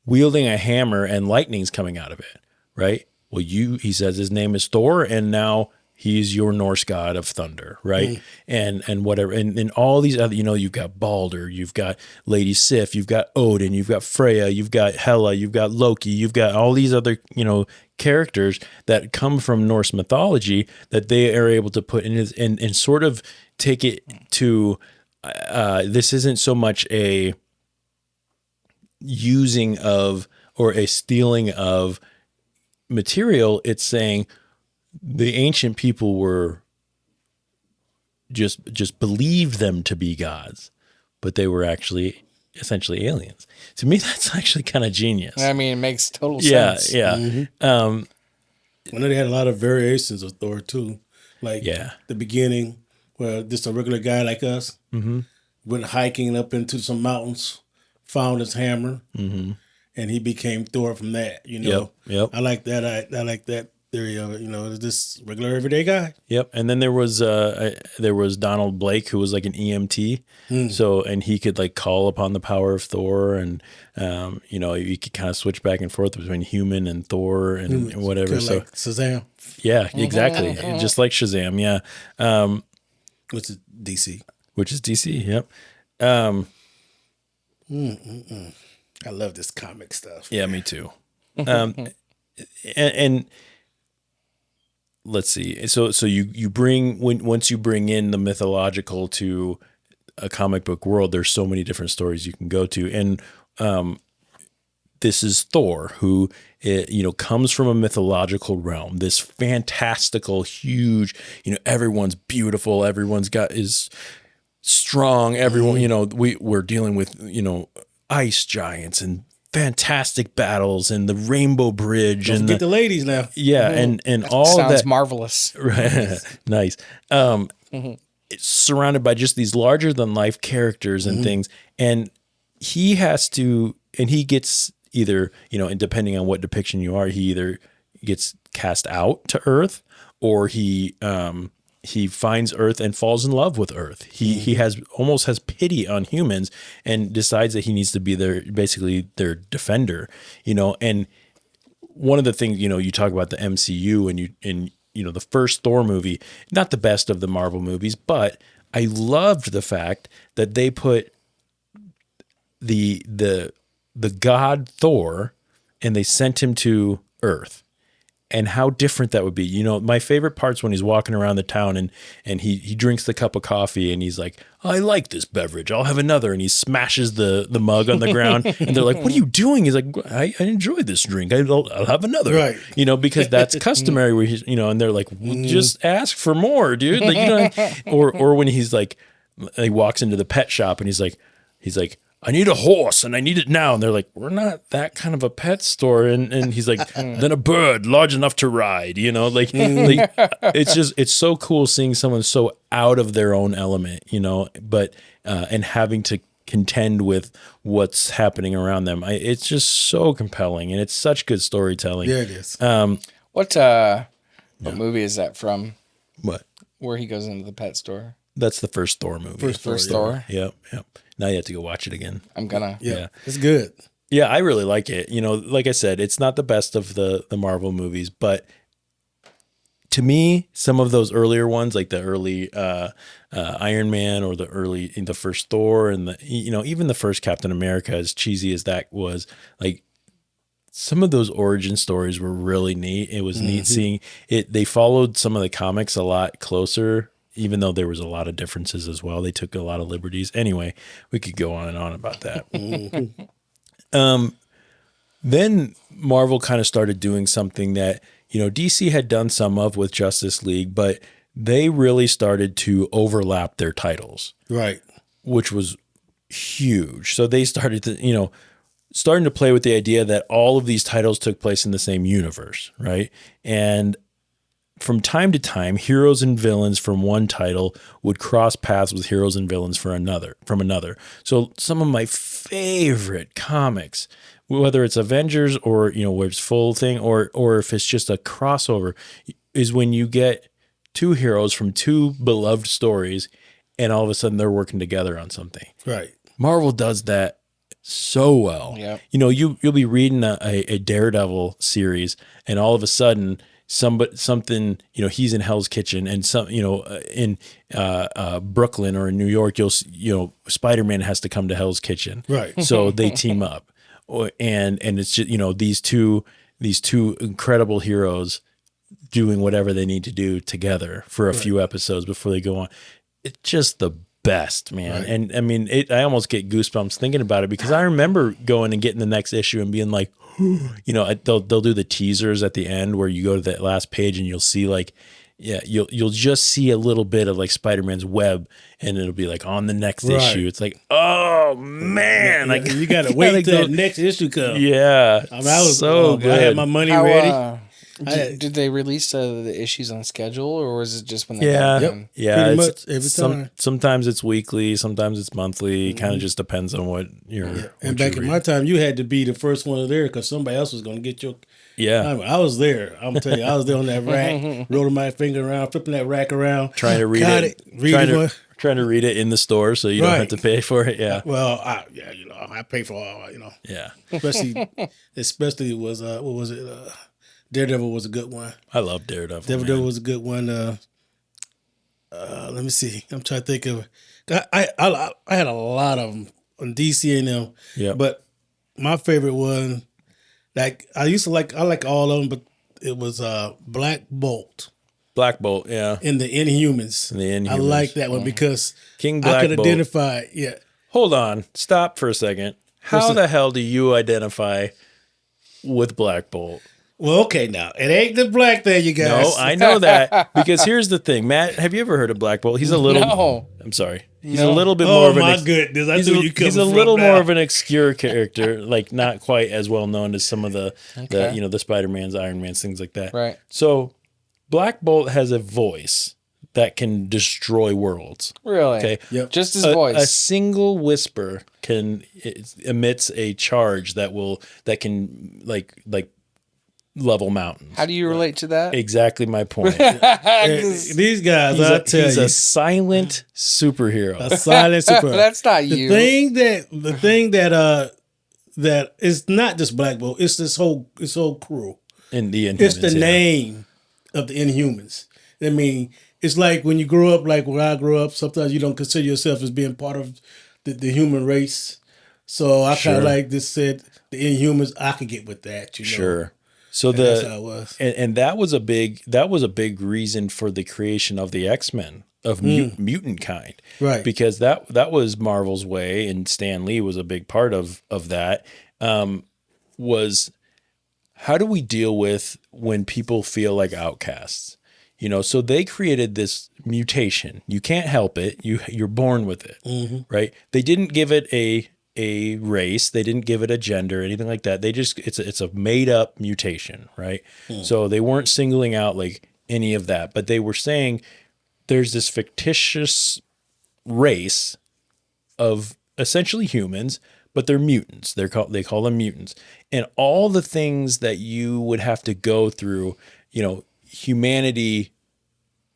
wielding a hammer and lightning's coming out of it, right? Well, he says his name is Thor, and now he's your Norse god of thunder, right? And whatever. And all these other, you know, you've got Balder, you've got Lady Sif, you've got Odin, you've got Freya, you've got Hela, you've got Loki, you've got all these other, you know, characters that come from Norse mythology that they are able to put in and sort of take it to, this isn't so much a using of or a stealing of material. It's saying, the ancient people were just believed them to be gods, but they were actually essentially aliens. To me, that's actually kind of genius. I mean, it makes total sense. Yeah. I know they had a lot of variations of Thor too. Like the beginning, where just a regular guy like us went hiking up into some mountains, found his hammer, and he became Thor from that. You know, I like that. I like that. Theory of it, you know, this regular everyday guy. Yep. And then there was Donald Blake, who was like an EMT. So, and he could like call upon the power of Thor, and you know, you could kind of switch back and forth between human and Thor and whatever. So like Shazam. Yeah, exactly. Just like Shazam. Yeah. Which is DC. Yep. I love this comic stuff. Yeah, me too. And let's see. So you bring once you bring in the mythological to a comic book world, there's so many different stories you can go to, and this is Thor, who comes from a mythological realm. This fantastical, huge. Everyone's beautiful. Everyone's is strong. Everyone. We're dealing with ice giants and fantastic battles and the Rainbow Bridge. Don't forget the ladies now. Yeah, and all sounds that marvelous. Right. Nice. It's surrounded by just these larger than life characters and things. And he has to, and he gets either, and depending on what depiction you are, he either gets cast out to Earth, or he finds Earth and falls in love with Earth. He almost has pity on humans and decides that he needs to be basically their defender, and one of the things, you talk about the MCU and the first Thor movie, not the best of the Marvel movies, but I loved the fact that they put the god Thor and they sent him to Earth. And how different that would be. My favorite part's when he's walking around the town and he drinks the cup of coffee and he's like, I like this beverage, I'll have another. And he smashes the mug on the ground. And they're like, what are you doing? He's like, I enjoy this drink. I'll have another. Right. Because that's customary where he's, and they're like, well, just ask for more, dude. Like, or when he's like, he walks into the pet shop and he's like, I need a horse and I need it now. And they're like, we're not that kind of a pet store. And he's like, then a bird large enough to ride, it's so cool seeing someone so out of their own element, but, and having to contend with what's happening around them. It's just so compelling and it's such good storytelling. Yeah, it is. What movie is that from? What? Where he goes into the pet store? That's the first Thor movie. First Thor? Yep. Now you have to go watch it again. I'm gonna. Yeah. It's good. Yeah, I really like it. Like I said, it's not the best of the Marvel movies, but to me, some of those earlier ones, like the early Iron Man or the first Thor and even the first Captain America, as cheesy as that was, like some of those origin stories were really neat. It was neat seeing it. They followed some of the comics a lot closer, even though there was a lot of differences as well. They took a lot of liberties. Anyway, we could go on and on about that. Then Marvel kind of started doing something that, DC had done some of with Justice League, but they really started to overlap their titles. Right. Which was huge. So they started to, starting to play with the idea that all of these titles took place in the same universe, right? And from time to time, heroes and villains from one title would cross paths with heroes and villains from another. So some of my favorite comics, whether it's Avengers or, where it's full thing or if it's just a crossover, is when you get two heroes from two beloved stories and all of a sudden they're working together on something. Right. Marvel does that so well. Yep. You'll be reading a Daredevil series and all of a sudden something, he's in Hell's Kitchen and in Brooklyn or in New York, Spider-Man has to come to Hell's Kitchen. Right. So they team up and it's just, these two incredible heroes doing whatever they need to do together for a few episodes before they go on. It's just the best, man. Right. And I mean, I almost get goosebumps thinking about it because I remember going and getting the next issue and being like, they'll do the teasers at the end where you go to that last page and you'll see you'll just see a little bit of like Spider-Man's web and it'll be like on the next issue. It's like, oh man, you gotta wait till that next issue comes. Yeah, I was so good. I had my money ready. Did they release the issues on schedule, or was it just when they pretty much every time? Sometimes it's weekly, sometimes it's monthly. It kind of just depends on what you're. And back in my time, you had to be the first one there because somebody else was going to get your. Yeah, I was there. I'm telling you, I was there on that rack, rolling my finger around, flipping that rack around, trying to read trying to read it in the store so you don't have to pay for it. Yeah. Well, I pay for all. Yeah. Especially was what was it? Daredevil was a good one. I love Daredevil. Daredevil was a good one. Let me see. I'm trying to think of. I had a lot of them on DC and them. Yeah. But my favorite one, I like all of them, but it was Black Bolt. Black Bolt, yeah. In the Inhumans. I like that one because King Black I could identify. Yeah. Hold on. Stop for a second. How the hell do you identify with Black Bolt? Well, okay, now it ain't the black thing, you guys. No, I know that because here's the thing, Matt. Have you ever heard of Black Bolt? He's a little. No. I'm sorry. He's a little bit more of an. Oh my goodness! I knew you coming He's a little more of an obscure character, like not quite as well known as some of the Spider-Mans, Iron Mans, things like that. Right. So, Black Bolt has a voice that can destroy worlds. Really? Okay. Yep. Just his A voice. single whisper emits a charge that can level mountains. How do you relate to that? Exactly my point. These guys, He's a silent superhero. a silent super. That's not you. The thing that is not just Black Bolt. It's this whole crew. In the Inhumans. It's the name of the Inhumans. I mean, it's like when you grow up, like where I grew up. Sometimes you don't consider yourself as being part of the human race. So I kind of like this said the Inhumans. I could get with that. You know? Sure. So that's how it was. And that was a big reason for the creation of the X-Men of mutant kind, Right? Because that was Marvel's way, and Stan Lee was a big part of that. Was how do we deal with when people feel like outcasts? You know, so they created this mutation. You can't help it. You're born with it, right? They didn't give it a race. They didn't give it a gender, anything like that. They just it's a made up mutation, right? So they weren't singling out like any of that, but they were saying there's this fictitious race of essentially humans, but they're mutants. They call them mutants, and all the things that you would have to go through, you know, humanity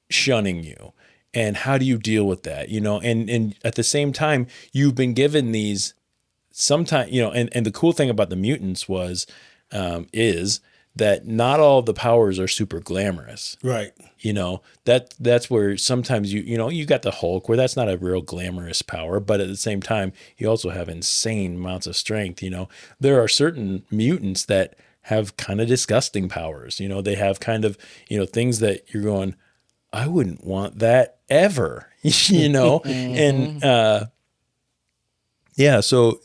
shunning you, and how do you deal with that, you know? And at the same time, you've been given these. Sometimes, you know, and the cool thing about the mutants is that not all the powers are super glamorous. Right. You know, that's where sometimes you got the Hulk, where that's not a real glamorous power, but at the same time, you also have insane amounts of strength. You know, there are certain mutants that have kind of disgusting powers. You know, they have kind of, you know, things that you're going, I wouldn't want that ever, you know? And, yeah, so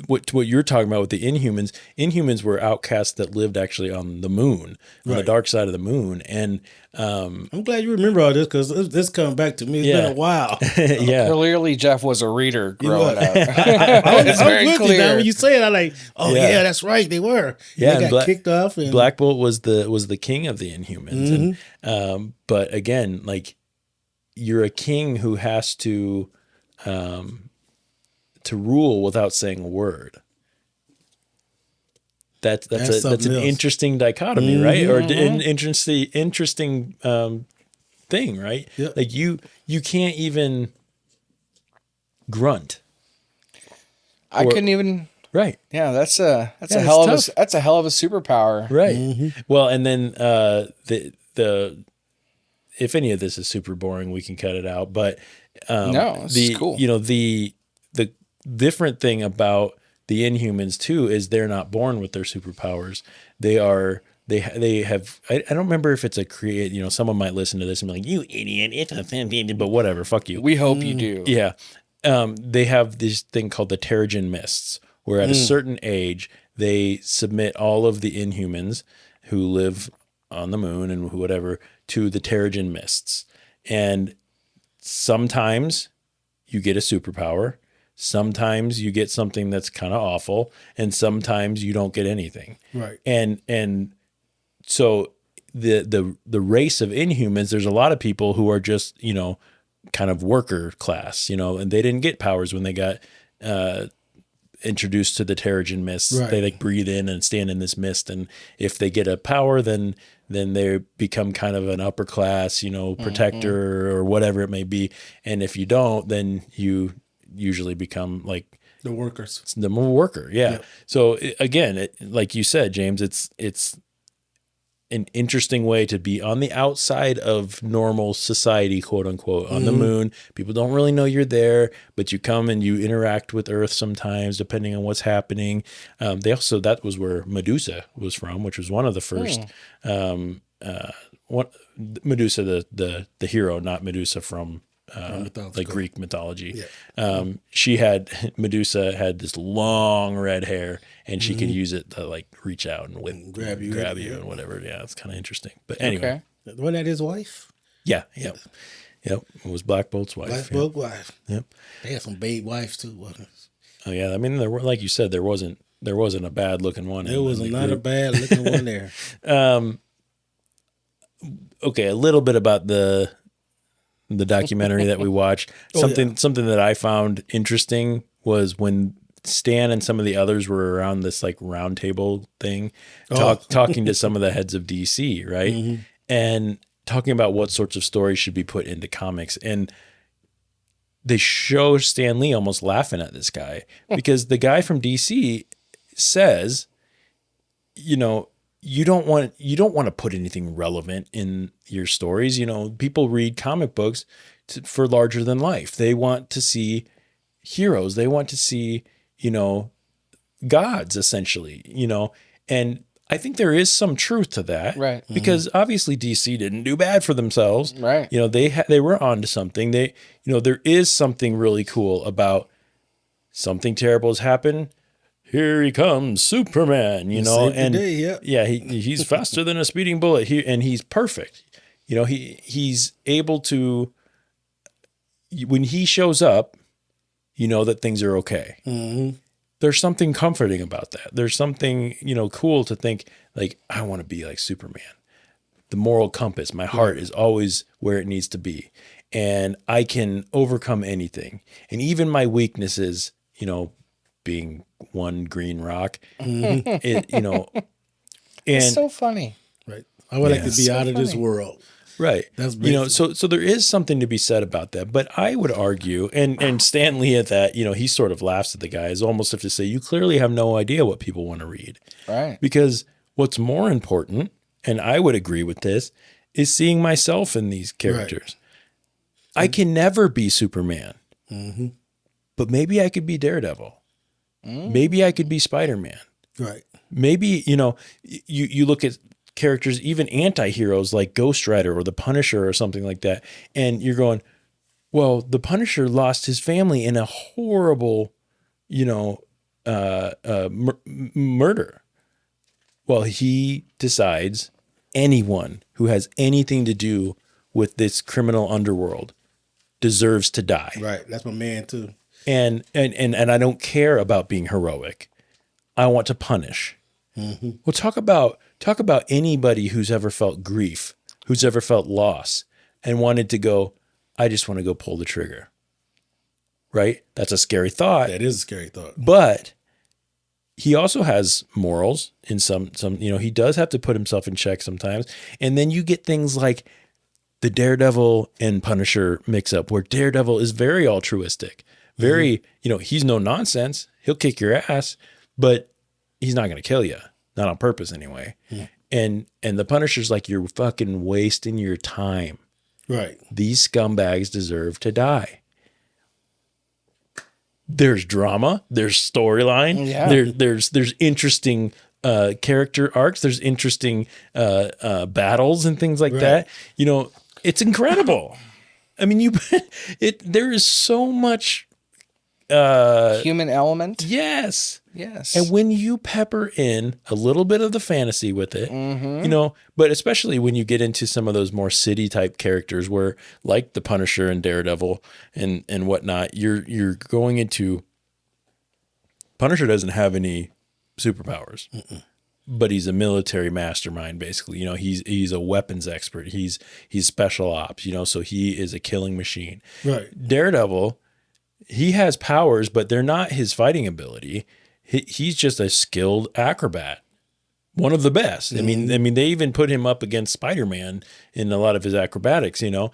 what you're talking about with the Inhumans were outcasts that lived actually on the moon, on the dark side of the moon. And I'm glad you remember all this, because this coming back to me. It's been a while. Yeah. Clearly, Jeff was a reader growing up. I'm very with you clear. now. When you say it, I'm like, oh yeah, that's right, they were. Yeah, they and got kicked off. And Black Bolt was the king of the Inhumans. And, but again, like, you're a king who has to rule without saying a word. That's an interesting dichotomy, right? Or an interesting thing, right? Yep. Like you can't even grunt. I couldn't even. Right. Yeah, that's a it's hell of tough. that's a hell of a superpower. Right. Well, and then the if any of this is super boring, we can cut it out. But No, this is cool. You know, the different thing about the Inhumans too is they're not born with their superpowers. They have. I don't remember if it's a create. You know, someone might listen to this and be like, "You idiot! It's a fan," but whatever. Fuck you. We hope you do. Yeah. They have this thing called the Terrigen Mists, where at a certain age they submit all of the Inhumans who live on the moon and whatever to the Terrigen Mists, and sometimes you get a superpower. Sometimes you get something that's kind of awful, and sometimes you don't get anything. Right. And so the race of Inhumans, there's a lot of people who are just, you know, kind of worker class, you know, and they didn't get powers when they got introduced to the Terrigen Mists. Right. They like breathe in and stand in this mist, and if they get a power, then they become kind of an upper class, you know, protector or whatever it may be. And if you don't, then you usually become like the workers. The worker, yeah. Yep. So again, like you said, James, it's an interesting way to be on the outside of normal society, quote unquote, on the moon. People don't really know you're there, but you come and you interact with Earth sometimes, depending on what's happening. That was where Medusa was from, which was one of the first. Medusa, the hero, not Medusa from like Greek mythology. Yeah. Medusa had this long red hair, and she could use it to like reach out and grab you and whatever. Yeah, it's kind of interesting. But anyway, wasn't that his wife? Yeah, yep. It was Black Bolt's wife. Black Bolt's wife. Yep. They had some babe wives too, wasn't it? Oh yeah, I mean, there were, like you said, there wasn't a bad looking one. There was not a bad looking one there. Okay, a little bit about the the documentary that we watched. Something that I found interesting was when Stan and some of the others were around this like round table thing, talking to some of the heads of DC, right? And talking about what sorts of stories should be put into comics. And they show Stan Lee almost laughing at this guy because the guy from DC says, you know, you don't want to put anything relevant in your stories. You know, people read comic books for larger than life. They want to see heroes. They want to see, you know, gods essentially, you know, and I think there is some truth to that, right? Because obviously DC didn't do bad for themselves, right? You know, they were onto something. They, you know, there is something really cool about something terrible has happened. Here he comes, Superman, you know, and he's faster than a speeding bullet. And he's perfect. You know, he's able to, when he shows up, you know that things are okay. There's something comforting about that. There's something, you know, cool to think like, I want to be like Superman. The moral compass, my heart is always where it needs to be. And I can overcome anything. And even my weaknesses, you know, being one green rock, it, you know, and it's so funny. Right. I would like to be out of this world. Right. That's you know, so there is something to be said about that. But I would argue, and Stan Lee at that, you know, he sort of laughs at the guy, is almost if to say, you clearly have no idea what people want to read. Right. Because what's more important, and I would agree with this, is seeing myself in these characters. Right. I can never be Superman. But maybe I could be Daredevil. Maybe I could be Spider-Man. Right. Maybe, you know, you look at characters, even anti-heroes like Ghost Rider or the Punisher or something like that, and you're going, well, the Punisher lost his family in a horrible, you know, murder. Well, he decides anyone who has anything to do with this criminal underworld deserves to die. Right. That's my man too. And I don't care about being heroic. I want to punish. Well, talk about anybody who's ever felt grief, who's ever felt loss and wanted to go, I just want to go pull the trigger. Right? That's a scary thought. That is a scary thought. But he also has morals in some, you know, he does have to put himself in check sometimes. And then you get things like the Daredevil and Punisher mix up where Daredevil is very altruistic, very, you know, he's no nonsense. He'll kick your ass, but he's not going to kill you. Not on purpose anyway. And the Punisher's like, you're fucking wasting your time. Right. These scumbags deserve to die. There's drama. There's storyline. Yeah. There's interesting character arcs. There's interesting battles and things like that. You know, it's incredible. I mean, there is so much human element. Yes. Yes. And when you pepper in a little bit of the fantasy with it, you know, but especially when you get into some of those more city type characters where like the Punisher and Daredevil and whatnot, you're going into Punisher doesn't have any superpowers, but he's a military mastermind, basically. You know, he's a weapons expert. He's special ops, you know, so he is a killing machine. Right. Daredevil, he has powers, but they're not his fighting ability. He's just a skilled acrobat, one of the best. I mean, they even put him up against Spider-Man in a lot of his acrobatics. You know,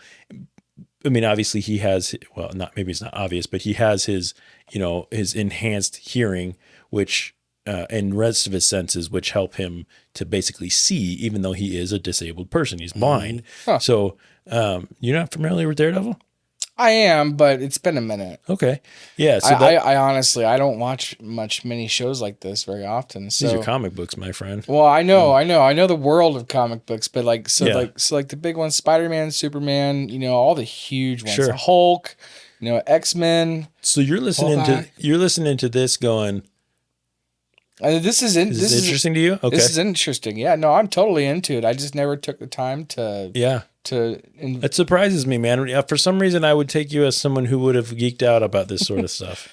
I mean, obviously he has, well, not maybe it's not obvious, but he has his, you know, his enhanced hearing, which and rest of his senses, which help him to basically see, even though he is a disabled person. He's blind. So you're not familiar with Daredevil? I am, but it's been a minute. Okay. Yeah. So I honestly, I don't watch many shows like this very often. So these are comic books, my friend. Well, I know the world of comic books, but like the big ones, Spider-Man, Superman, you know, all the huge ones, Sure. Hulk, you know, X-Men. So you're listening to this going, this is interesting to you? Okay. This is interesting. Yeah, no, I'm totally into it. I just never took the time to. Yeah. It surprises me, man. For some reason, I would take you as someone who would have geeked out about this sort of stuff.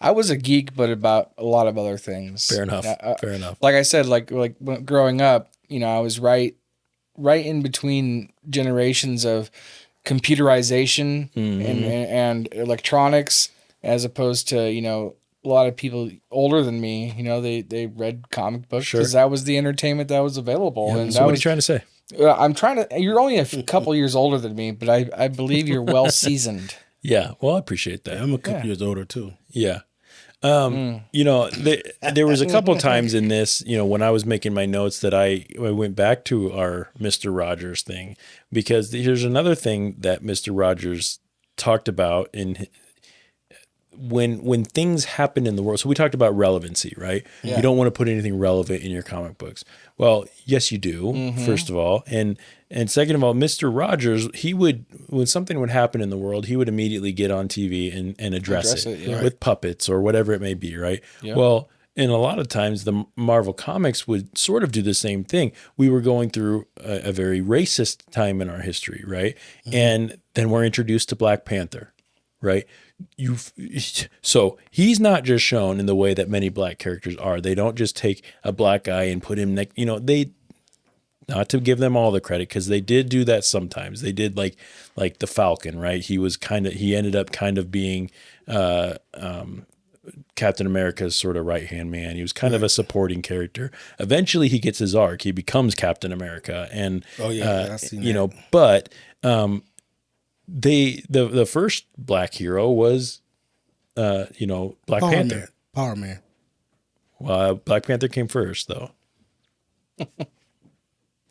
I was a geek, but about a lot of other things. Fair enough. Fair enough. Like I said, like growing up, you know, I was right in between generations of computerization and electronics, as opposed to, you know, a lot of people older than me, you know, they read comic books because that was the entertainment that was available. Yeah. And So what are you trying to say? I'm trying to. You're only a couple years older than me, but I believe you're well seasoned. Yeah. Well, I appreciate that. I'm a couple years older too. Yeah. You know, there was a couple times in this, you know, when I was making my notes that I went back to our Mr. Rogers thing, because here's another thing that Mr. Rogers talked about in when things happen in the world. So we talked about relevancy, right? Yeah. You don't want to put anything relevant in your comic books. Well, yes, you do, first of all. And second of all, Mr. Rogers, he would, when something would happen in the world, he would immediately get on TV and address it with puppets or whatever it may be, right? Yep. Well, and a lot of times the Marvel Comics would sort of do the same thing. We were going through a very racist time in our history, right? And then we're introduced to Black Panther, right? So he's not just shown in the way that many black characters are. They don't just take a black guy and put him next, you know, not to give them all the credit, because they did do that sometimes. They did like the Falcon, right? He ended up kind of being Captain America's sort of right-hand man. He was kind of a supporting character. Eventually he gets his arc. He becomes Captain America. And, you know, but the first black hero was, you know, Black Panther. Power Man. Well, Black Panther came first, though.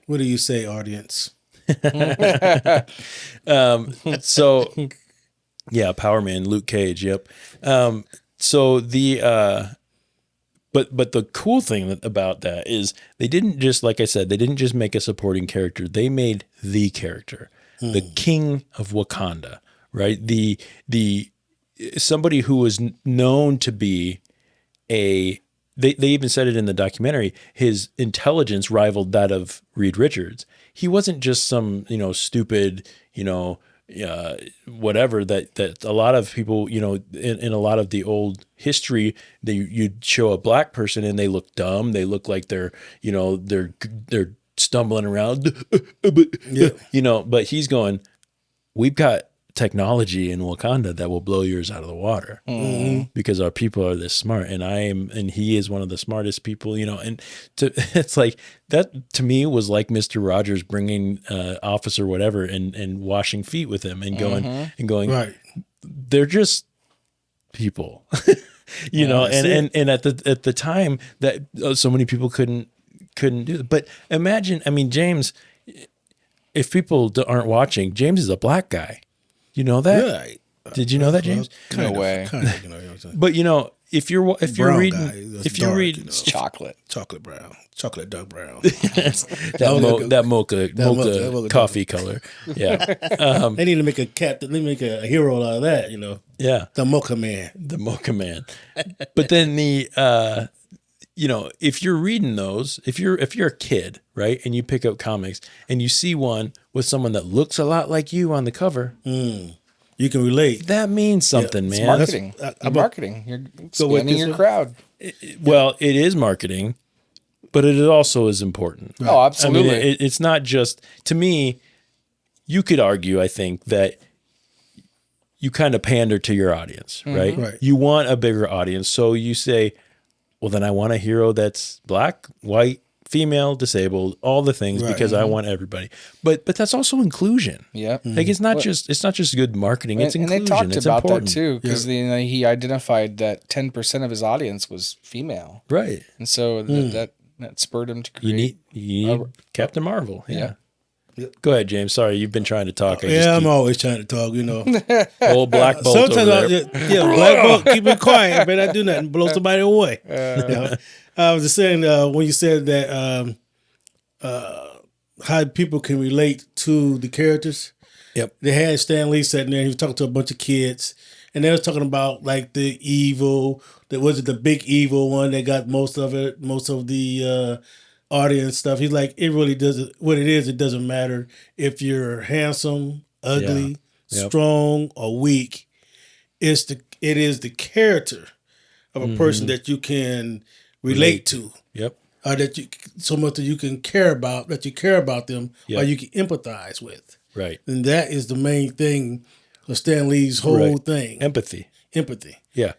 What do you say, audience? So, yeah, Power Man, Luke Cage. Yep. So but the cool thing about that is they didn't just, like I said, they didn't just make a supporting character. They made the character, the king of Wakanda, right? The somebody who was known to be they even said it in the documentary, his intelligence rivaled that of Reed Richards. He wasn't just some, you know, stupid, you know, whatever that a lot of people, you know, in a lot of the old history, you'd show a black person and they look dumb. They look like they're, you know, they're stumbling around, you know, but he's going, we've got technology in Wakanda that will blow yours out of the water because our people are this smart, and he is one of the smartest people, you know, and it's like that to me was like Mr. Rogers bringing officer whatever and washing feet with him and going right. They're just people, you know, and at the time that so many people couldn't do it. But imagine, I mean, James, if people aren't watching, James is a black guy. You know that? Really? Did you know that, James? No way. You know, But you know, if you're reading, if you read, it's chocolate brown, chocolate dark brown, that mocha coffee color. Yeah. They need to make a captain. They make a hero out of that. You know. Yeah. The Mocha Man. The Mocha Man. But then you know, if you're reading those, if you're a kid, right, and you pick up comics and you see one with someone that looks a lot like you on the cover, you can relate. That means something, man. It's marketing. Marketing. You're expanding your crowd. Well, it is marketing, but it also is important. Right. Oh, absolutely. I mean, it's not just, to me, you could argue, I think, that you kind of pander to your audience, right? Right. You want a bigger audience, so you say, well, then I want a hero that's black, white, female, disabled, all the things, because I want everybody. But that's also inclusion. Yeah, like it's not just good marketing. It's inclusion. And they talked it's about important. that too, because he identified that 10% of his audience was female, right? And so that spurred him to create. You need Captain Marvel. Yeah. Go ahead, James. Sorry, you've been trying to talk. I'm always trying to talk, you know. Old Black Bolt. Sometimes Black Bolt, keep it quiet, but I do nothing, blow somebody away. You know? I was just saying when you said that how people can relate to the characters. Yep. They had Stan Lee sitting there. He was talking to a bunch of kids, and they was talking about like the evil. That was it, the big evil one that got most of the audience stuff. He's like, it really doesn't. What it is, it doesn't matter if you're handsome, ugly, strong, or weak. It is the character of a person that you can relate to. Yep. That you so much that you can care about them, or you can empathize with. Right. And that is the main thing of Stan Lee's whole thing. Empathy. Yeah.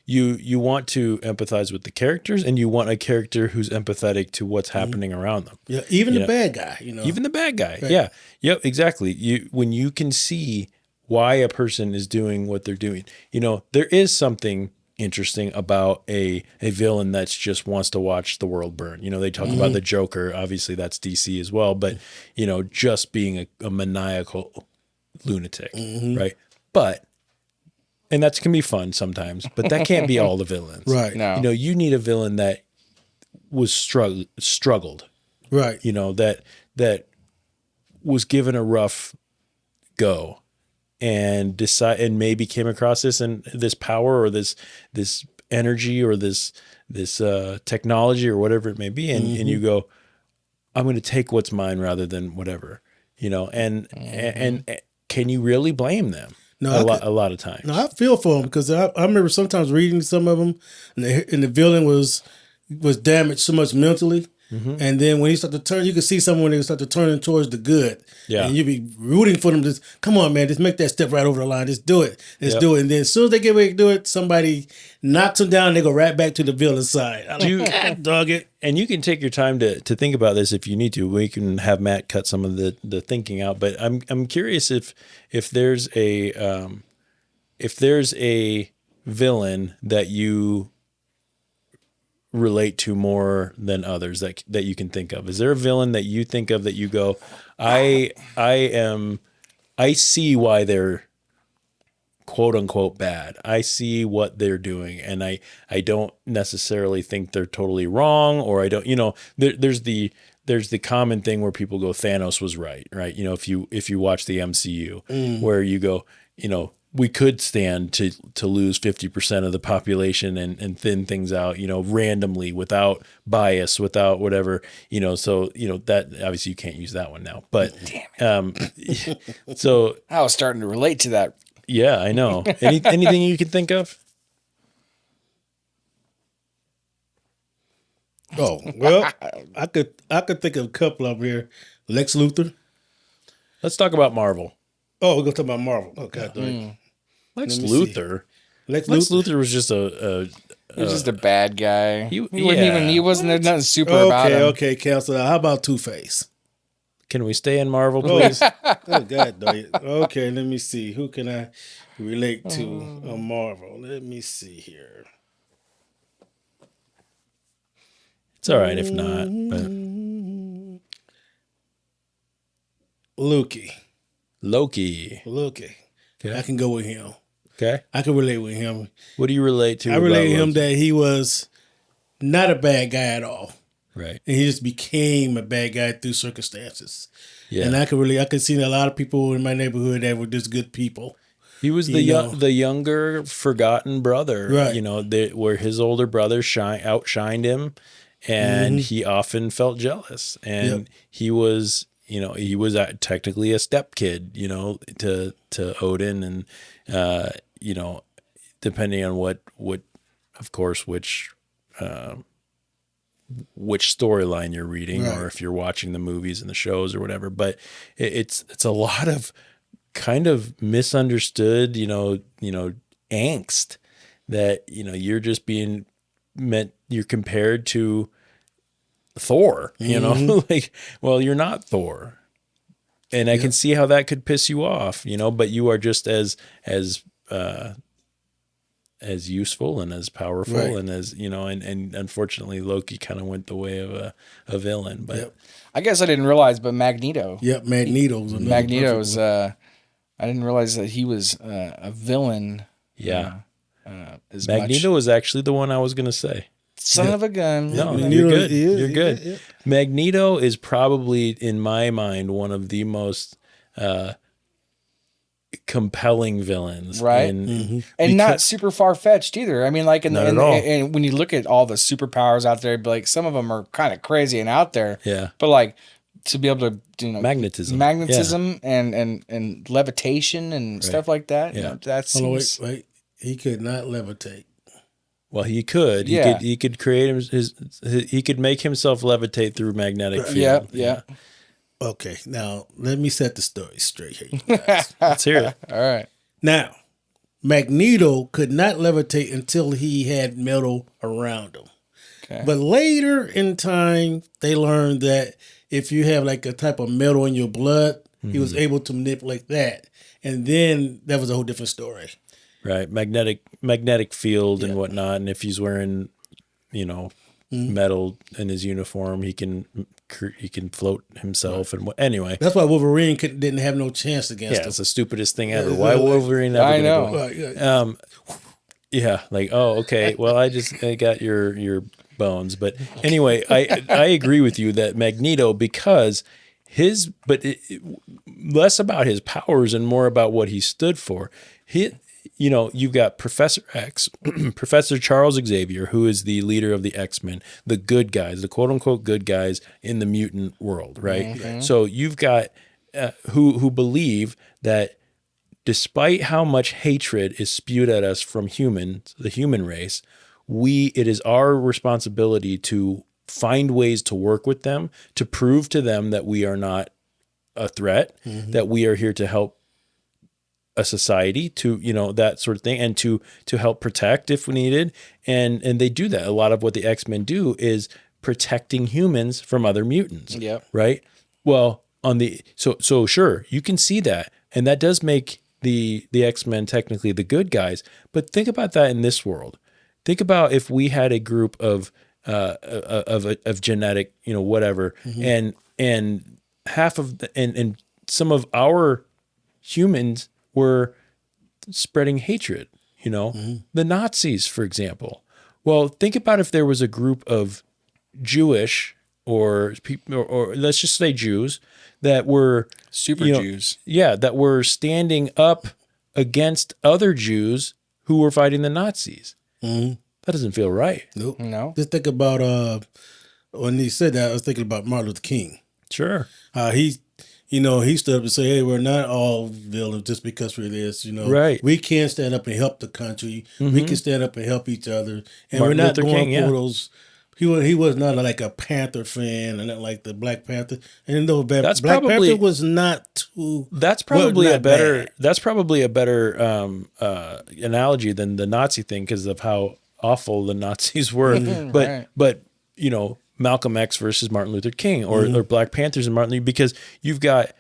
You want to empathize with the characters, and you want a character who's empathetic to what's happening around them. Yeah, even the bad guy, Even the bad guy. Right. Yeah. Yep, exactly. When you can see why a person is doing what they're doing. There is something interesting about a villain that just wants to watch the world burn. They talk about the Joker, obviously that's DC as well, but just being a maniacal lunatic, right? And that can be fun sometimes, but that can't be all the villains. Right. No. You need a villain that was struggled. Right. That was given a rough go and maybe came across this power or this energy or this technology or whatever it may be. And you go, I'm going to take what's mine rather than whatever, and can you really blame them? No, a lot of times. No, I feel for him because I remember sometimes reading some of them, and the villain was damaged so much mentally, and then when he started to turn, you could see someone when they start to turn towards the good, and you'd be rooting for them. Just come on, man, just make that step right over the line. Just do it, do it. And then as soon as they get ready to do it, somebody knocks them down. They go right back to the villain side. Dog it. And you can take your time to think about this if you need to. We can have Matt cut some of the thinking out. But I'm curious if there's a villain that you relate to more than others that you can think of. Is there a villain that you think of that you go, I see why they're quote unquote bad. I see what they're doing, and I don't necessarily think they're totally wrong, or I don't, there's the common thing where people go, Thanos was right? If you watch the MCU, where you go, we could stand to lose 50% of the population and thin things out, randomly without bias, without whatever, so, that obviously you can't use that one now, but, so I was starting to relate to that. Yeah, I know. Anything you can think of? Oh, well, I could think of a couple of them here. Lex Luthor. Let's talk about Marvel. Oh, we're gonna talk about Marvel. Okay, Lex Luthor. Lex Luthor was just a he was just a bad guy. He yeah. wasn't there nothing super about him. Okay, Counselor. How about Two-Face? Can we stay in Marvel, please? Oh God, dog it. Okay, let me see. Who can I relate to on Marvel? Let me see here. It's all right if not. But Loki. Okay. I can go with him. Okay. I can relate with him. What do you relate to? I relate him that he was not a bad guy at all. Right. And he just became a bad guy through circumstances. Yeah. And I could see a lot of people in my neighborhood that were just good people. He was the younger, forgotten brother, right? Where his older brother outshined him, and he often felt jealous. And he was, he was technically a step kid, to Odin, and depending on which storyline you're reading, right, or if you're watching the movies and the shows or whatever. But it's a lot of kind of misunderstood, angst that, you're just being you're compared to Thor, like, well, you're not Thor. And I can see how that could piss you off, but you are just as useful and as powerful, right, and as, and unfortunately Loki kind of went the way of a villain, but I guess I didn't realize, but Magneto. Yep. Magneto's I didn't realize that he was a villain. Yeah. Magneto was actually the one I was going to say. Son of a gun. No, you're good. You're good. Yeah. Magneto is probably, in my mind, one of the most compelling villains, right? And not super far fetched either. I mean, like, and when you look at all the superpowers out there, like some of them are kind of crazy and out there. Yeah. But like to be able to, magnetism, and levitation and stuff like that. Yeah. That's wait. He could not levitate. Well, he could. He could create he could make himself levitate through magnetic field. Yeah. Okay, now let me set the story straight here, you guys. Let's hear it. All right. Now, Magneto could not levitate until he had metal around him. Okay. But later in time, they learned that if you have like a type of metal in your blood, he was able to manipulate that. And then that was a whole different story. Right. Magnetic field and whatnot. And if he's wearing, metal in his uniform, he can float himself. Right. And anyway, that's why Wolverine didn't have no chance against him. It's the stupidest thing ever. Why Wolverine ever? I know. Go? Yeah. Like, oh, okay. Well, I got your bones. But anyway, I agree with you that Magneto, because less about his powers and more about what he stood for. You've got Professor X, Professor Charles Xavier, who is the leader of the X-Men, the good guys, the quote unquote good guys in the mutant world, right? Mm-hmm. So you've got who believe that despite how much hatred is spewed at us from humans, the human race, it is our responsibility to find ways to work with them, to prove to them that we are not a threat, that we are here to help a society, to that sort of thing, and to help protect if needed, and they do that. A lot of what the X-Men do is protecting humans from other mutants. Yeah. Right. Well, so sure, you can see that, and that does make the X-Men technically the good guys. But think about that in this world. Think about if we had a group of genetic, whatever, and half of and some of our humans were spreading hatred, the Nazis, for example. Well, think about if there was a group of Jewish or people, or let's just say Jews that were Jews. Yeah, that were standing up against other Jews who were fighting the Nazis. That doesn't feel right. Nope. No. Just think about when he said that, I was thinking about Martin Luther King. Sure. He stood up and said, hey, we're not all villains just because we're this, Right. We can stand up and help the country. We can stand up and help each other. And Martin we're not Luther going King, for those. He was not like a Panther fan and not like the Black Panther. And though Black Panther was not too. That's probably a better. Bad. That's probably a better analogy than the Nazi thing because of how awful the Nazis were. But Malcolm X versus Martin Luther King, or Black Panthers and Martin Luther, because you've got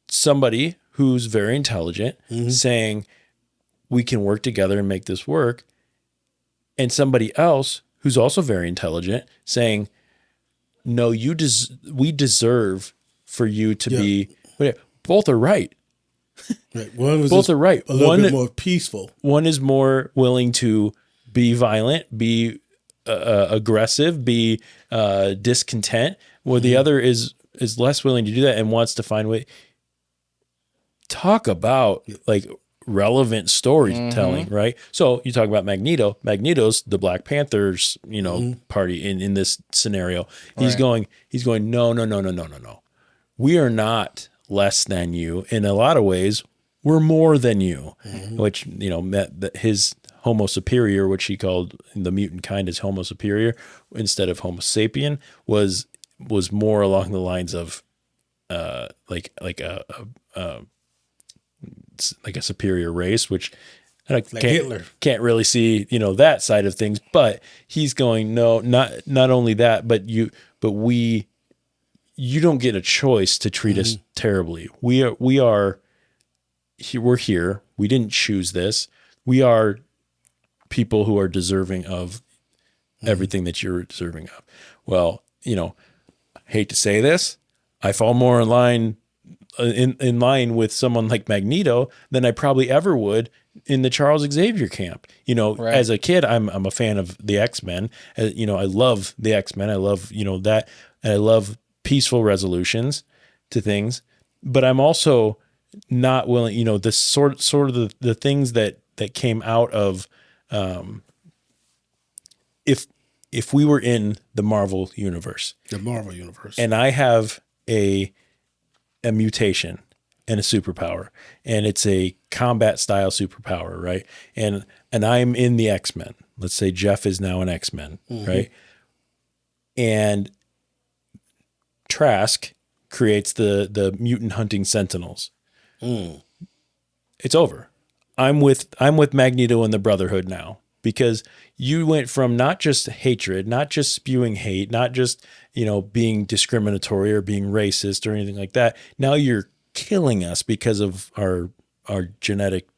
somebody who's very intelligent saying we can work together and make this work, and somebody else who's also very intelligent saying, no, we deserve for you to be. Both are right. Right. Both are right. A little bit more peaceful. One is more willing to be violent, be aggressive, be discontent, where the other is less willing to do that and wants to find way. Talk about like relevant storytelling, right? So you talk about Magneto. Magneto's the Black Panthers, party in this scenario. He's going, no. We are not less than you. In a lot of ways, we're more than you, which, his Homo superior, which he called the mutant kind as Homo superior instead of Homo sapien, was more along the lines of like a superior race, which I can't really see that side of things. But he's going, no, not only that, but you don't get a choice to treat us terribly. We're here. We didn't choose this. We are people who are deserving of everything that you're deserving of. Well, hate to say this, I fall more in line with someone like Magneto than I probably ever would in the Charles Xavier camp. Right. As a kid, I'm a fan of the X-Men. I love the X-Men. I love, that, and I love peaceful resolutions to things, but I'm also not willing, the sort of the things that came out of, if we were in the Marvel universe, and I have a mutation and a superpower, and it's a combat style superpower, right? And I'm in the X-Men. Let's say Jeff is now an X-Men, right? And Trask creates the mutant hunting Sentinels. It's over. I'm with Magneto and the Brotherhood now, because you went from not just hatred, not just spewing hate, not just, being discriminatory or being racist or anything like that. Now you're killing us because of our genetic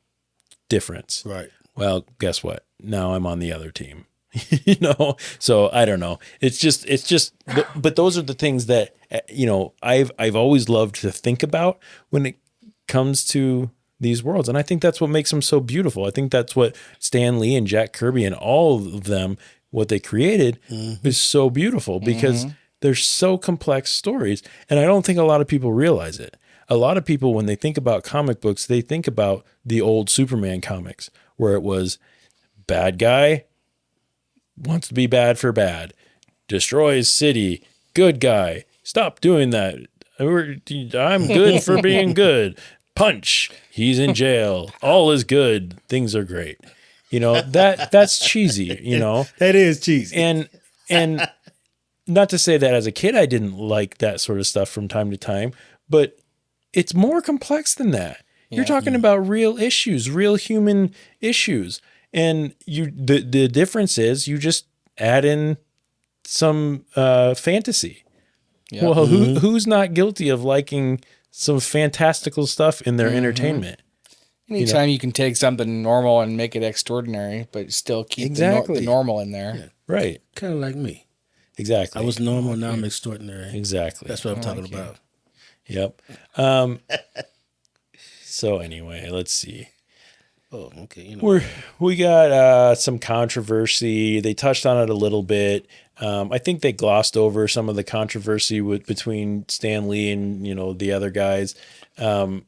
difference. Right. Well, guess what? Now I'm on the other team. So I don't know. It's just, but those are the things that, I've always loved to think about when it comes to these worlds. And I think that's what makes them so beautiful. I think that's what Stan Lee and Jack Kirby and all of them, what they created is so beautiful, because they're so complex stories. And I don't think a lot of people realize it. A lot of people, when they think about comic books, they think about the old Superman comics, where it was bad guy wants to be bad for bad, destroys city, good guy, stop doing that. I'm good for being good. Punch, he's in jail. All is good. Things are great. That's cheesy, That is cheesy. And not to say that as a kid I didn't like that sort of stuff from time to time, but it's more complex than that. You're talking about real issues, real human issues. And the difference is you just add in some fantasy. Yep. Well, who's not guilty of liking some fantastical stuff in their entertainment? Anytime you can take something normal and make it extraordinary, but still keep the normal in there. Yeah. Right. Kind of like me. Exactly. I was normal, now I'm extraordinary. Exactly. That's what I'm talking about. Yep. So anyway, let's see. Oh, okay. We got some controversy. They touched on it a little bit. I think they glossed over some of the controversy between Stan Lee and the other guys. And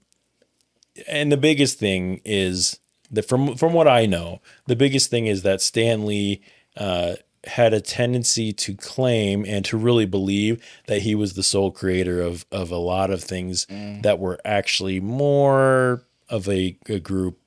the biggest thing is that from what I know, the biggest thing is that Stan Lee had a tendency to claim and to really believe that he was the sole creator of a lot of things that were actually more of a group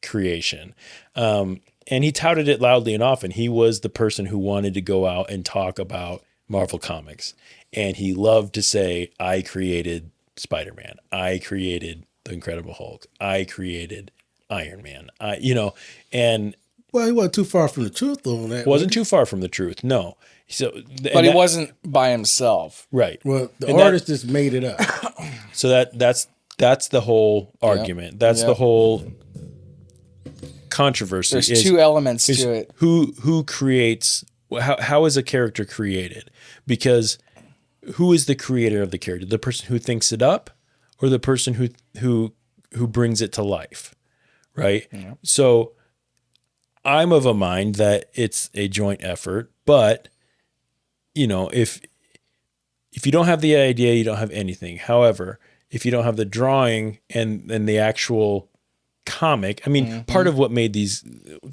creation. And he touted it loudly and often. He was the person who wanted to go out and talk about Marvel Comics. And he loved to say, I created Spider-Man. I created the Incredible Hulk. I created Iron Man. And well, he wasn't too far from the truth on that. Wasn't too far from the truth. No. So, but he wasn't by himself. Right. Well, the artist just made it up. So that's the whole argument. That's the whole controversy. There's two elements to it. Who creates, how is a character created? Because who is the creator of the character? The person who thinks it up, or the person who brings it to life? Right? Yeah. So I'm of a mind that it's a joint effort, but if you don't have the idea, you don't have anything. However, if you don't have the drawing and the actual comic, part of what made these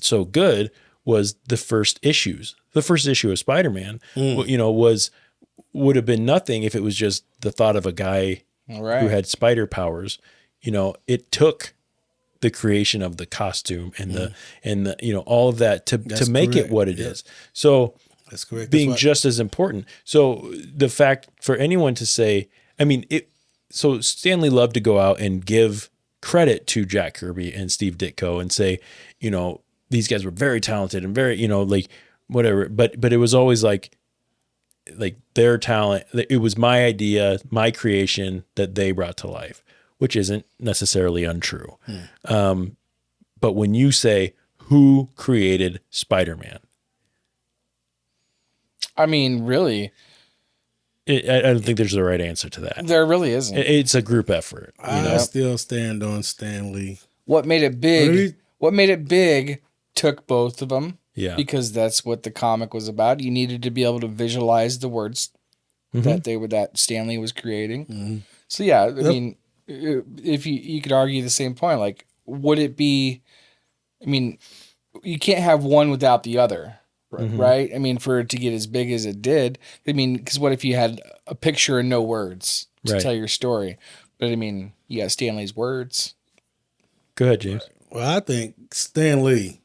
so good was the first issues. The first issue of Spider-Man, would have been nothing if it was just the thought of a guy who had spider powers. It took the creation of the costume and the all of that to make it what it is. So that's correct. Being just as important. So the fact for anyone to say, so Stan Lee loved to go out and give credit to Jack Kirby and Steve Ditko and say, these guys were very talented and very, whatever. But it was always like their talent. It was my idea, my creation that they brought to life, which isn't necessarily untrue. But when you say, who created Spider-Man? Really, I don't think there's a right answer to that. There really isn't. It's a group effort. I still stand on Stan Lee. What made it big? What made it big took both of them. Yeah. Because that's what the comic was about. You needed to be able to visualize the words that Stan Lee was creating. So yeah, if you could argue the same point, like, would it be? You can't have one without the other. Right? For it to get as big as it did, because what if you had a picture and no words to tell your story? But you got Stan Lee's words. Go ahead, James. Well, I think Stan Lee,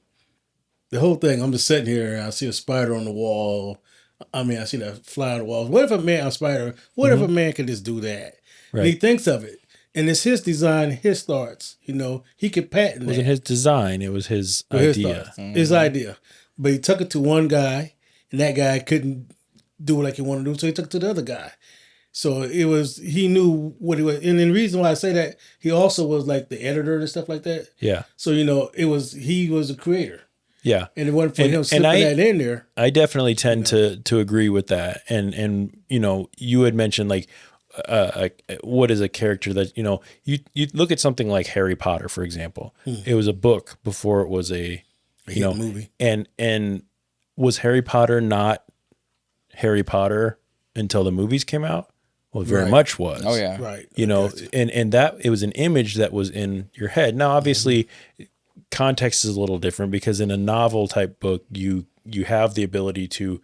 the whole thing, I'm just sitting here and I see a spider on the wall. I mean, I see that fly on the walls. What if a man, a spider, what if a man could just do that? Right. And he thinks of it. And it's his design, his thoughts. You know, he could patent It wasn't that. his design. It was his His idea. thoughts. His idea. But he took it to one guy, and that guy couldn't do it like he wanted to do, so he took it to the other guy. So it was, he knew what he was. And the reason why I say that, he also was like the editor and stuff like that. Yeah. So, you know, he was a creator. Yeah. And it wasn't for him slipping that in there. I definitely tend to agree with that. And you know, you had mentioned like what is a character that, you know, you look at something like Harry Potter, for example. It was a book before it was a movie. And was Harry Potter not Harry Potter until the movies came out? Well, it very much was. Oh yeah. Right. You know, and that it was an image that was in your head. Now, obviously, context is a little different because in a novel type book, you have the ability to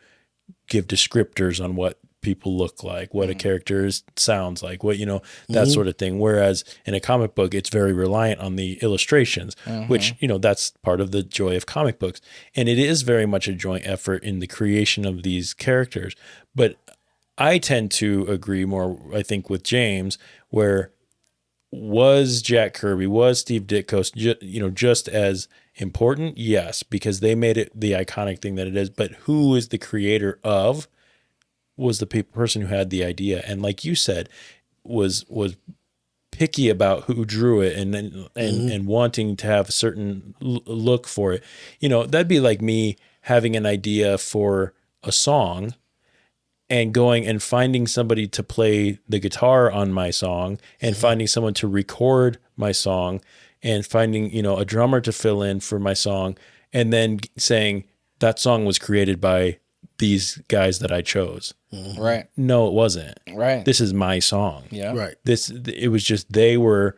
give descriptors on what people look like, what a character sounds like, what, you know, that sort of thing. Whereas in a comic book, it's very reliant on the illustrations, which, you know, that's part of the joy of comic books. And it is very much a joint effort in the creation of these characters. But I tend to agree more, I think, with James, where was Jack Kirby, was Steve Ditko, you know, just as important? Yes, because they made it the iconic thing that it is. But who is the creator of was the person who had the idea, and like you said, was picky about who drew it, and wanting to have a certain look for it. You know, that'd be like me having an idea for a song and going and finding somebody to play the guitar on my song, and finding someone to record my song, and finding, you know, a drummer to fill in for my song, and then saying that song was created by these guys that I chose. Right. No, it wasn't. Right. This is my song. Yeah. Right. It was just they were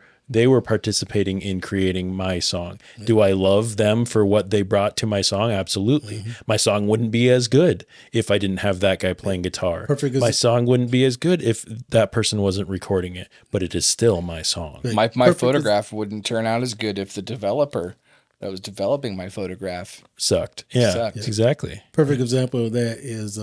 participating in creating my song. Do I love them for what they brought to my song? Absolutely. My song wouldn't be as good if I didn't have that guy playing guitar. Perfect. My song wouldn't be as good if that person wasn't recording it, but it is still my song. My photograph wouldn't turn out as good if the developer that was developing my photograph Sucked. Yeah, Sucked. exactly. Perfect example of that is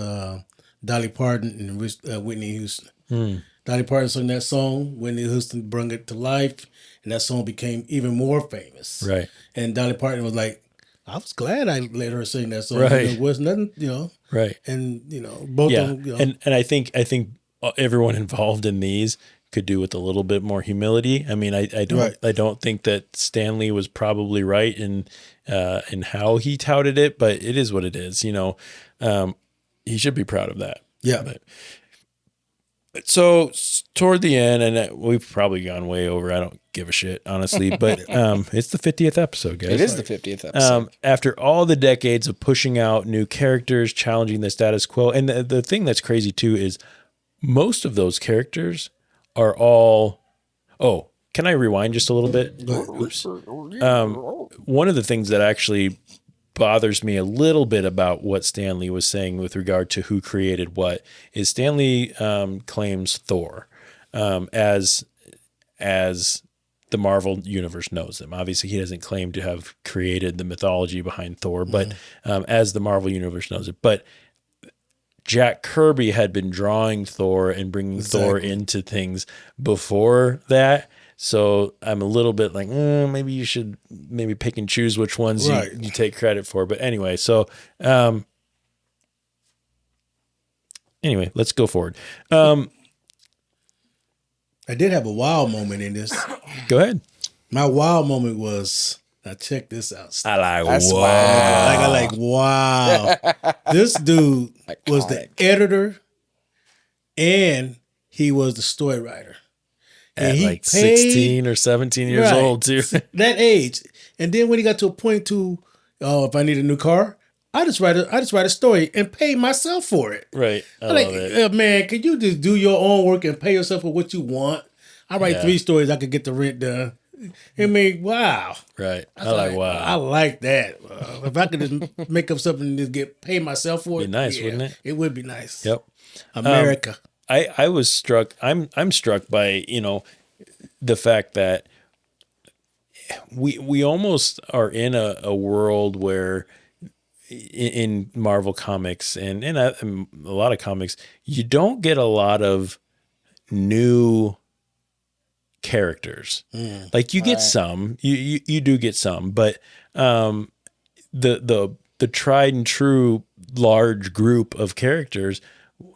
Dolly Parton and Whitney Houston. Dolly Parton sang that song. Whitney Houston brought it to life, and that song became even more famous. Right. And Dolly Parton was like, I was glad I let her sing that song. Right. There was nothing, you know. Right. And, you know, both of them, you know. And I think everyone involved in these could do with a little bit more humility. I mean, I don't think that Stanley was probably right in how he touted it, but it is what it is. You know, he should be proud of that. Yeah. But, so toward the end, and we've probably gone way over. I don't give a shit, honestly, but it's the 50th episode, guys. It is the 50th episode. After all the decades of pushing out new characters, challenging the status quo, and the thing that's crazy too is most of those characters are all. Oh, can I rewind just a little bit? Oops. One of the things that actually bothers me a little bit about what Stanley was saying with regard to who created what is Stanley claims Thor as the Marvel universe knows them. Obviously, he doesn't claim to have created the mythology behind Thor, but as the Marvel universe knows it. But Jack Kirby had been drawing Thor and bringing Thor into things before that. So I'm a little bit like, maybe you should maybe pick and choose which ones you take credit for. But anyway, so anyway, let's go forward. I did have a wow moment in this. Go ahead. My wow moment was, now check this out. I like That's wow. I like, wow. This dude was the editor and he was the story writer. At he like 16 or 17 years old too. That age. And then when he got to a point to, if I need a new car, I just write a story and pay myself for it. Right. I like, love it. Man, could you just do your own work and pay yourself for what you want? I write 3 stories, I could get the rent done. I mean, wow. Right. I like wow. I like that. If I could just make up something and just pay myself for it. Be nice, wouldn't it? It would be nice. Yep. America. I was struck. I'm struck by, you know, the fact that we almost are in a world where in Marvel comics and a lot of comics, you don't get a lot of new characters. Like you get some, you do get some, but the tried and true large group of characters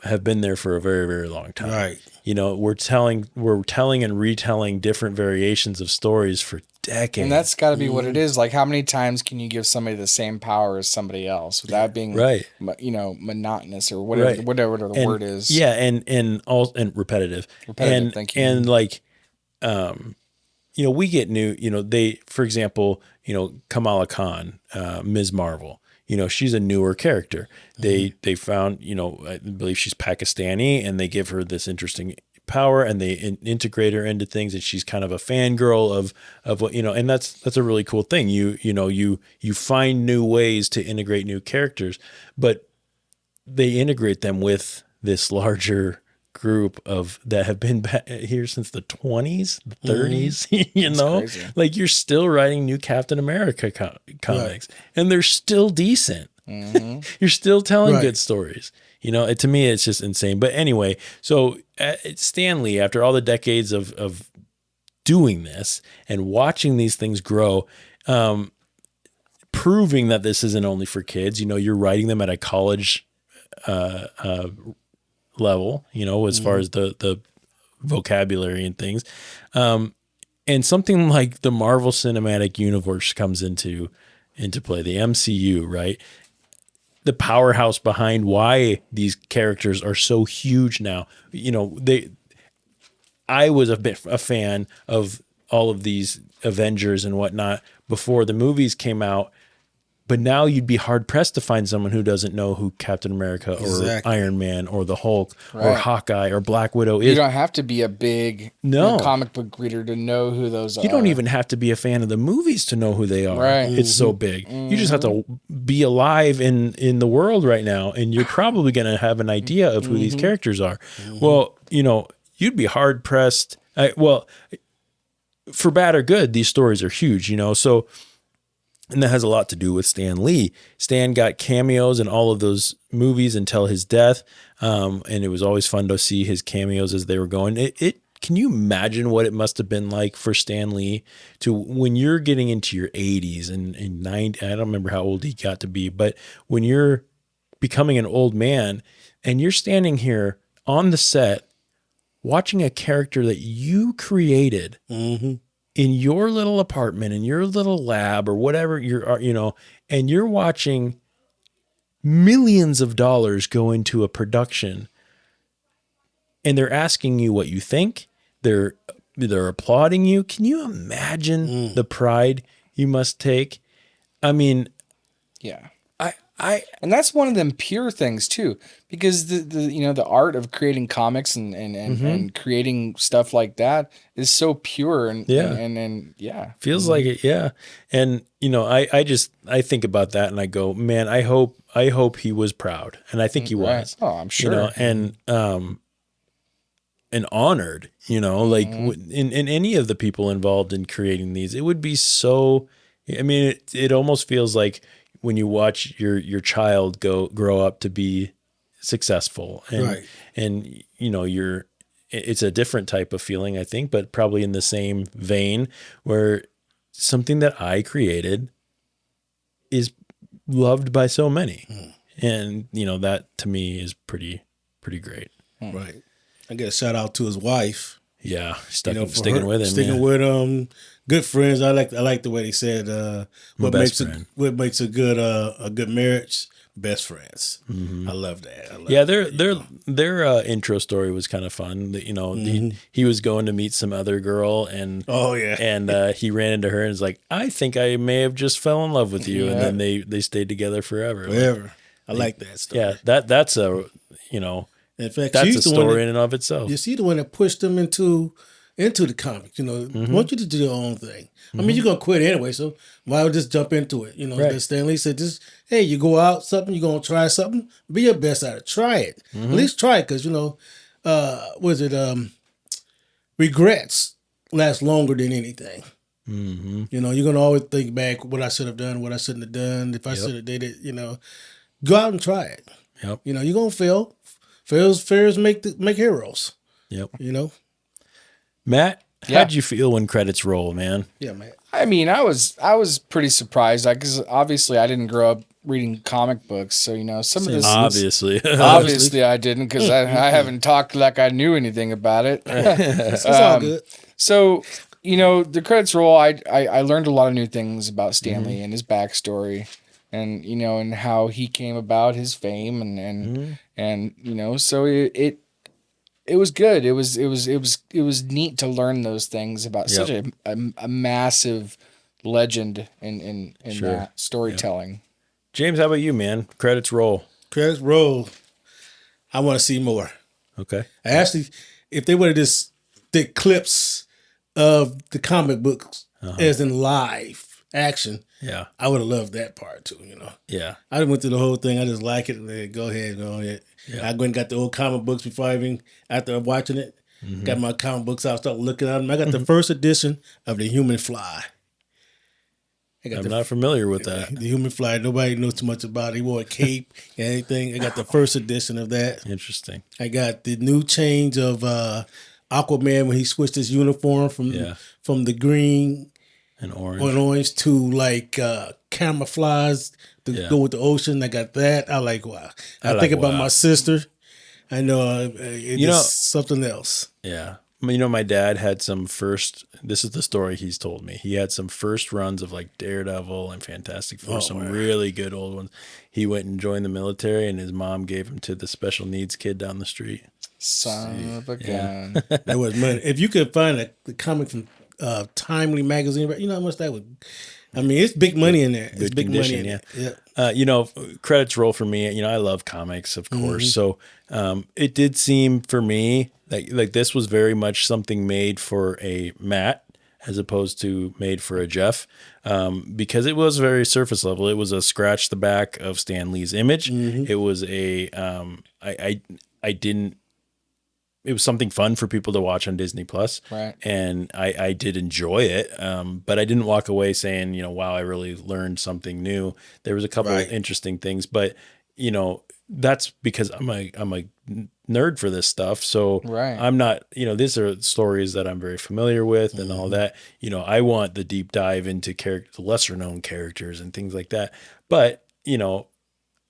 have been there for a very, very long time. Right. We're telling and retelling different variations of stories for decades. And that's got to be what it is. Like, how many times can you give somebody the same power as somebody else without being, monotonous or whatever the word is? Yeah, and repetitive. Repetitive. Thank you. And like, we get new. For example, Kamala Khan, Ms. Marvel. She's a newer character. They found, I believe she's Pakistani, and they give her this interesting power, and they integrate her into things, and she's kind of a fangirl of what, and that's a really cool thing. You find new ways to integrate new characters, but they integrate them with this larger group that have been here since the 20s, the 30s, crazy. Like you're still writing new Captain America comics and they're still decent. You're still telling good stories. To me, it's just insane. But anyway, so Stan Lee, after all the decades of doing this and watching these things grow, proving that this isn't only for kids, you're writing them at a college, level, as far as the vocabulary and things. And something like the Marvel Cinematic Universe comes into play, the MCU, right? The powerhouse behind why these characters are so huge now. I was a fan of all of these Avengers and whatnot before the movies came out. But now you'd be hard pressed to find someone who doesn't know who Captain America or Iron Man or the Hulk or Hawkeye or Black Widow is. You don't have to be a big comic book reader to know who those are. You don't even have to be a fan of the movies to know who they are. Right. It's so big. You just have to be alive in the world right now, and you're probably going to have an idea of who these characters are. Well, you'd be hard pressed. For bad or good, these stories are huge, so. And that has a lot to do with Stan Lee. Stan got cameos in all of those movies until his death. And it was always fun to see his cameos as they were going. Can you imagine what it must have been like for Stan Lee to, when you're getting into your 80s and 90, I don't remember how old he got to be, but when you're becoming an old man and you're standing here on the set watching a character that you created in your little apartment, in your little lab or whatever and you're watching millions of dollars go into a production and they're asking you what you think. They're applauding you. Can you imagine the pride you must take? I mean, yeah. And that's one of them pure things too, because the art of creating comics and creating stuff like that is so pure and feels like it. Yeah. And I think about that and I go, man, I hope he was proud. And I think he was. Oh, I'm sure. And honored, like in any of the people involved in creating these, it would be so, I mean, it almost feels like when you watch your child grow up to be successful and it's a different type of feeling, I think, but probably in the same vein where something that I created is loved by so many. And, that to me is pretty great. Right. I get a shout out to his wife. Yeah. Sticking with him. Sticking with him. Good friends. I like the way they said what makes a good marriage, best friends. I love that. Their intro story was kind of fun. He was going to meet some other girl and he ran into her and was like, I think I may have just fell in love with you, and then they stayed together forever. I like that story. Yeah, that's a in fact, that's a story in and of itself. You see the one that pushed them into the comics, want you to do your own thing. I mean, you're going to quit anyway, so why would just jump into it? Stan Lee said, hey, you go out, you're going to try something, be your best at it. Try it. At least try it, because, regrets last longer than anything. You know, you're gonna always think back what I should have done, what I shouldn't have done, if I should have did it. You know, go out and try it. Yep. You know, you're gonna fail. Fails make heroes. Yep. You know. Matt, how'd you feel when credits roll, man? Yeah, man. I mean, I was pretty surprised because obviously I didn't grow up reading comic books, so you know some of this. Obviously, I didn't because I haven't talked like I knew anything about it. It's all good. So you know, the credits roll. I learned a lot of new things about Stan Lee and his backstory, and you know, and how he came about his fame, and you know, so it was good. It was neat to learn those things about such a massive legend in that storytelling. Yep. James, how about you, man? Credits roll. Credits roll. I want to see more. Okay. I actually, if they would have just did clips of the comic books as in live action, I would have loved that part too. You know. Yeah. I went through the whole thing. I just like it. And then go ahead. Yeah. I went and got the old comic books after watching it. Got my comic books out, started looking at them. I got the first edition of the Human Fly. I'm not familiar with that. The Human Fly. Nobody knows too much about it. He wore a cape and anything. I got the first edition of that. Interesting. I got the new change of Aquaman when he switched his uniform from the green and orange to like camouflage to go with the ocean. I got that. I like wow. I think about my sister. I know it's something else. Yeah. You know, my dad had this is the story he's told me. He had some first runs of like Daredevil and Fantastic Four, really good old ones. He went and joined the military, and his mom gave him to the special needs kid down the street. Son of a gun. That was money. If you could find the comic from Timely magazine, you know how much that would. I mean, it's big money in there. It's big money in there. You know, credits roll for me. You know, I love comics, of course. So it did seem for me like this was very much something made for a Matt as opposed to made for a Jeff, because it was very surface level. It was a scratch the back of Stan Lee's image. It was a it was something fun for people to watch on Disney Plus. Right. And I did enjoy it. But I didn't walk away saying, you know, wow, I really learned something new. There was a couple of interesting things, but you know, that's because I'm a nerd for this stuff. So I'm not, you know, these are stories that I'm very familiar with and all that. You know, I want the deep dive into the lesser known characters and things like that. But, you know,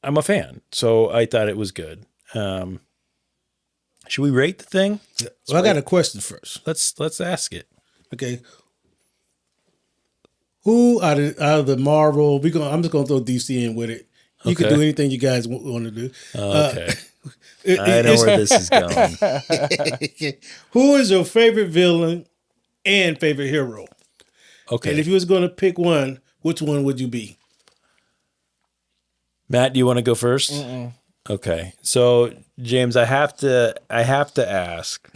I'm a fan. So I thought it was good. Should we rate the thing? Well, I got a question first. Let's ask it. Okay. Who out of the Marvel? I'm just gonna throw DC in with it. You can do anything you guys want to do. Okay. I know where this is going. Who is your favorite villain and favorite hero? Okay. And if you was going to pick one, which one would you be? Matt, do you want to go first? Okay. So, James, I have to ask.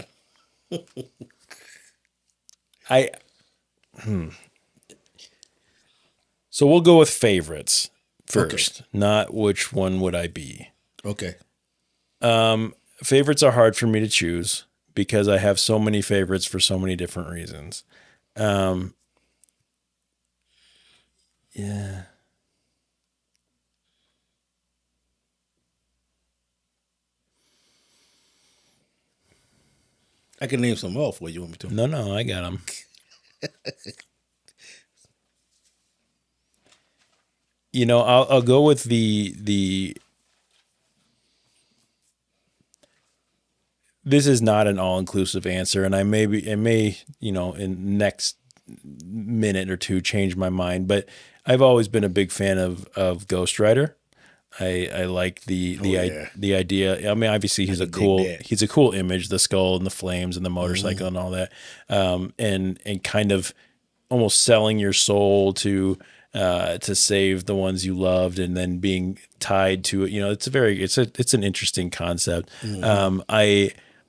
So we'll go with favorites first, not which one would I be. Okay. Favorites are hard for me to choose because I have so many favorites for so many different reasons. Yeah. I can name some off where you want me to. No, I got them. You know, I'll go with the. This is not an all-inclusive answer, and I may, you know, in next minute or two change my mind. But I've always been a big fan of Ghost Rider. I like the idea. I mean, obviously he's a cool image, the skull and the flames and the motorcycle and all that, and kind of almost selling your soul to save the ones you loved, and then being tied to it. You know, it's an interesting concept.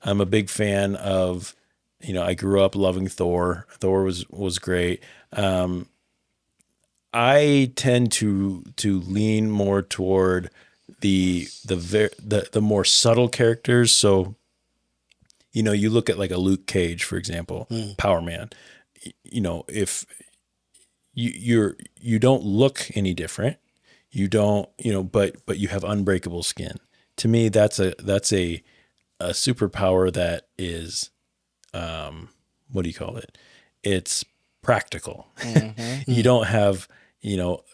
I'm a big fan of, you know, I grew up loving Thor. Thor was great. I tend to lean more toward the more subtle characters. So, you know, you look at like a Luke Cage, for example, Power Man. You know, if you don't look any different. You don't, but you have unbreakable skin. To me, that's a superpower that is, what do you call it? It's practical. You don't have,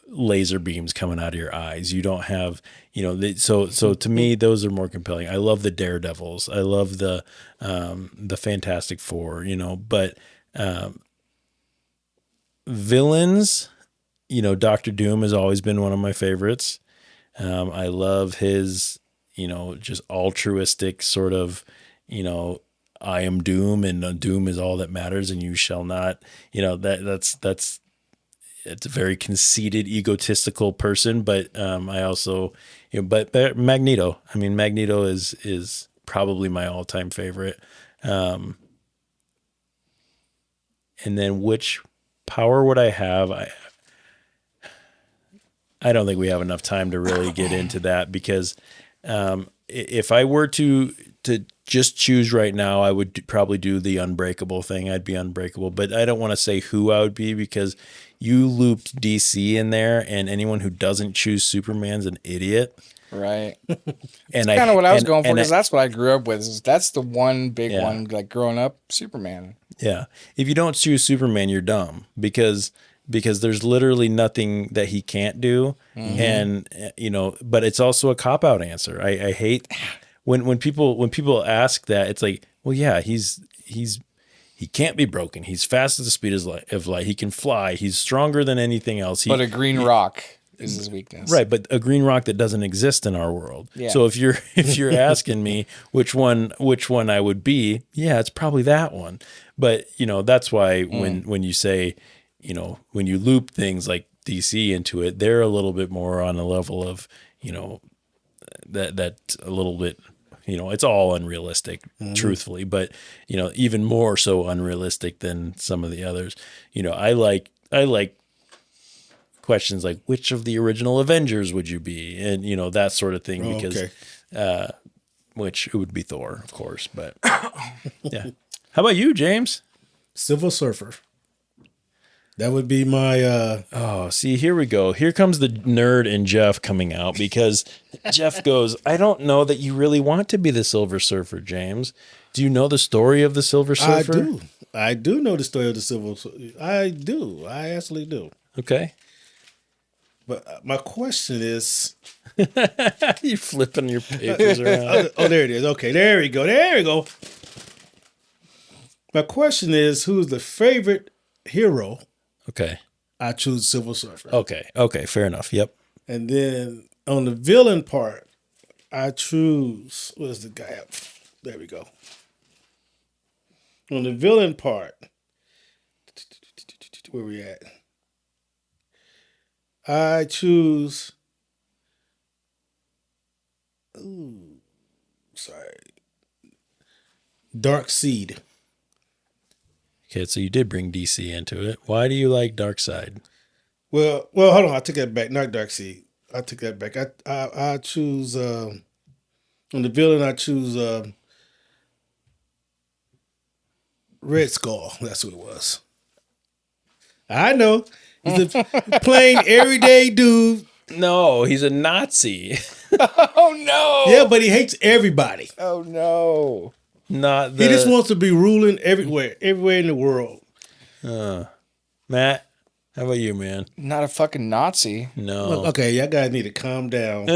laser beams coming out of your eyes. You don't have, so to me, those are more compelling. I love the Daredevils. I love the Fantastic Four, but, villains, Doctor Doom has always been one of my favorites. I love his, just altruistic sort of, I am Doom and Doom is all that matters and you shall not, that's it's a very conceited, egotistical person. But I also, but Magneto, Magneto is probably my all-time favorite. And then which power would I have? I don't think we have enough time to really get into that because if I were to just choose right now, I would probably do the unbreakable thing. I'd be unbreakable, but I don't want to say who I would be because you looped DC in there, and anyone who doesn't choose Superman's an idiot. Right. And kind of what I was going for because that's what I grew up with. That's the one big one, like growing up, Superman. Yeah. If you don't choose Superman, you're dumb because there's literally nothing that he can't do. And, but it's also a cop-out answer. I hate when people ask that, it's like, well, yeah, he can't be broken. He's fast at the speed of light. He can fly. He's stronger than anything else. But a green rock is his weakness. Right, but a green rock that doesn't exist in our world. Yeah. So if you're asking me which one I would be, yeah, it's probably that one. But, that's why when you say, when you loop things like DC into it, they're a little bit more on a level of, that a little bit, it's all unrealistic, truthfully, but, even more so unrealistic than some of the others. I like questions like which of the original Avengers would you be? And, that sort of thing, because, which it would be Thor, of course, but yeah. How about you, James? Silver Surfer. That would be my see, here we go. Here comes the nerd in Jeff coming out because Jeff goes, I don't know that you really want to be the Silver Surfer, James. Do you know the story of the Silver Surfer? I do know the story of the Silver Surfer. I do. I actually do. Okay. But my question is... You're flipping your papers around. Oh, there it is. Okay, there we go. There we go. My question is, who's the favorite hero? Okay. I choose Silver Surfer. Okay, fair enough. Yep. And then on the villain part, I choose, where's the guy up? There we go. On the villain part, where we at? I choose, Darkseid. Okay, so you did bring DC into it. Why do you like Darkseid? Well, hold on. I took that back. Not Darkseid. I took that back. I choose on the villain. I choose Red Skull. That's who it was. I know he's a plain everyday dude. No, he's a Nazi. Oh no! Yeah, but he hates everybody. Oh no! Not He just wants to be ruling everywhere in the world. Matt, how about you, man? Not a fucking Nazi. No. Okay, y'all guys need to calm down.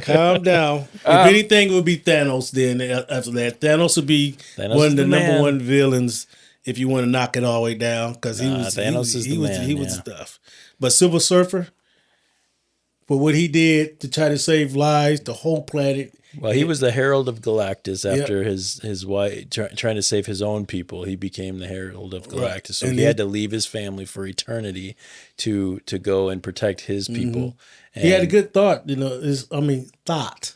Calm down. If anything, it would be Thanos. Then after that, Thanos would be one of the number one villains. If you want to knock it all the way down, because he was the stuff. But Silver Surfer, for what he did to try to save lives, the whole planet. Well, he was the Herald of Galactus after his wife trying to save his own people. He became the Herald of Galactus, right. So and he had to leave his family for eternity to go and protect his people. And he had a good thought, thought.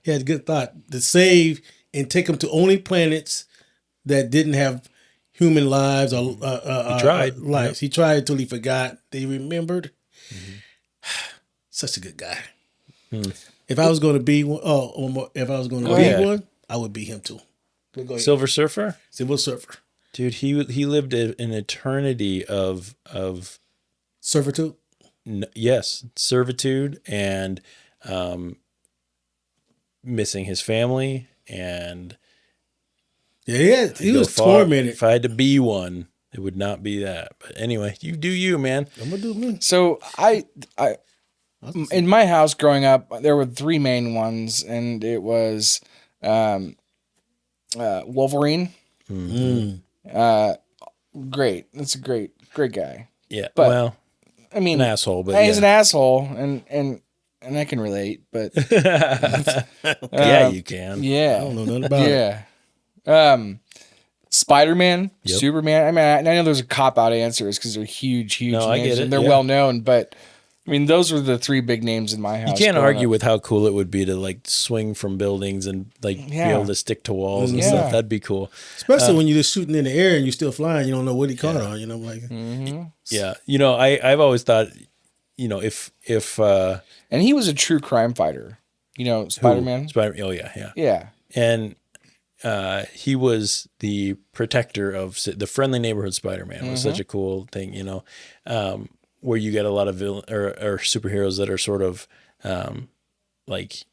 He had a good thought to save and take them to only planets that didn't have human lives or he tried lives. Yep. He tried until he forgot. He remembered. Such a good guy. If I was going to be one, one, I would be him too. Silver Surfer? Silver Surfer. Dude, he lived an eternity of Servitude. Yes, servitude and missing his family, and he was tormented. If I had to be one, it would not be that. But anyway, you do you, man. I'm gonna do me. So I in my house growing up, there were 3 main ones, and it was Wolverine. Great. That's a great guy. Yeah. But, well, I mean, an asshole, but he's an asshole, and I can relate, but yeah, you can. Yeah. I don't know nothing about it. Yeah. Spider-Man, Yep. Superman. I mean, I know those are cop-out answers because they're huge No, I names, get it, and they're yeah. well known, but I mean, those were the 3 big names in my house. You can't growing argue up. with how cool it would be to like swing from buildings and like be Yeah. able to stick to walls and Yeah. stuff. That'd be cool. Especially when you're just shooting in the air and you're still flying, you don't know what he caught on. You know, like Yeah. You know, I've always thought, you know, if And he was a true crime fighter. You know, Spider-Man. Oh yeah. Yeah. And he was the protector of the friendly neighborhood Spider-Man. It was such a cool thing, you know, where you get a lot of villain or superheroes that are sort of like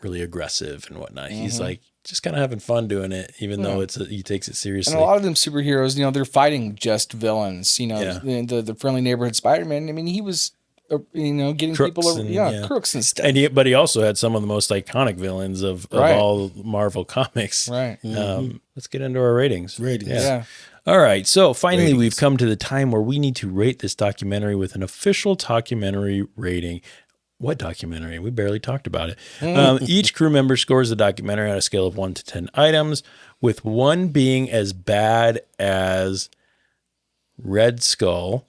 really aggressive and whatnot. He's like just kind of having fun doing it, even though he takes it seriously. And a lot of them superheroes, you know, they're fighting just villains. You know, Yeah. the friendly neighborhood Spider-Man. I mean, he was, you know, getting Crooks people, and- crooks and stuff. But he also had some of the most iconic villains of Right. all Marvel comics. Right. Let's get into our ratings. Yeah. All right. So finally, we've come to the time where we need to rate this documentary with an official documentary rating. What documentary? We barely talked about it. Each crew member scores the documentary on a scale of 1 to 10 items, with 1 being as bad as Red Skull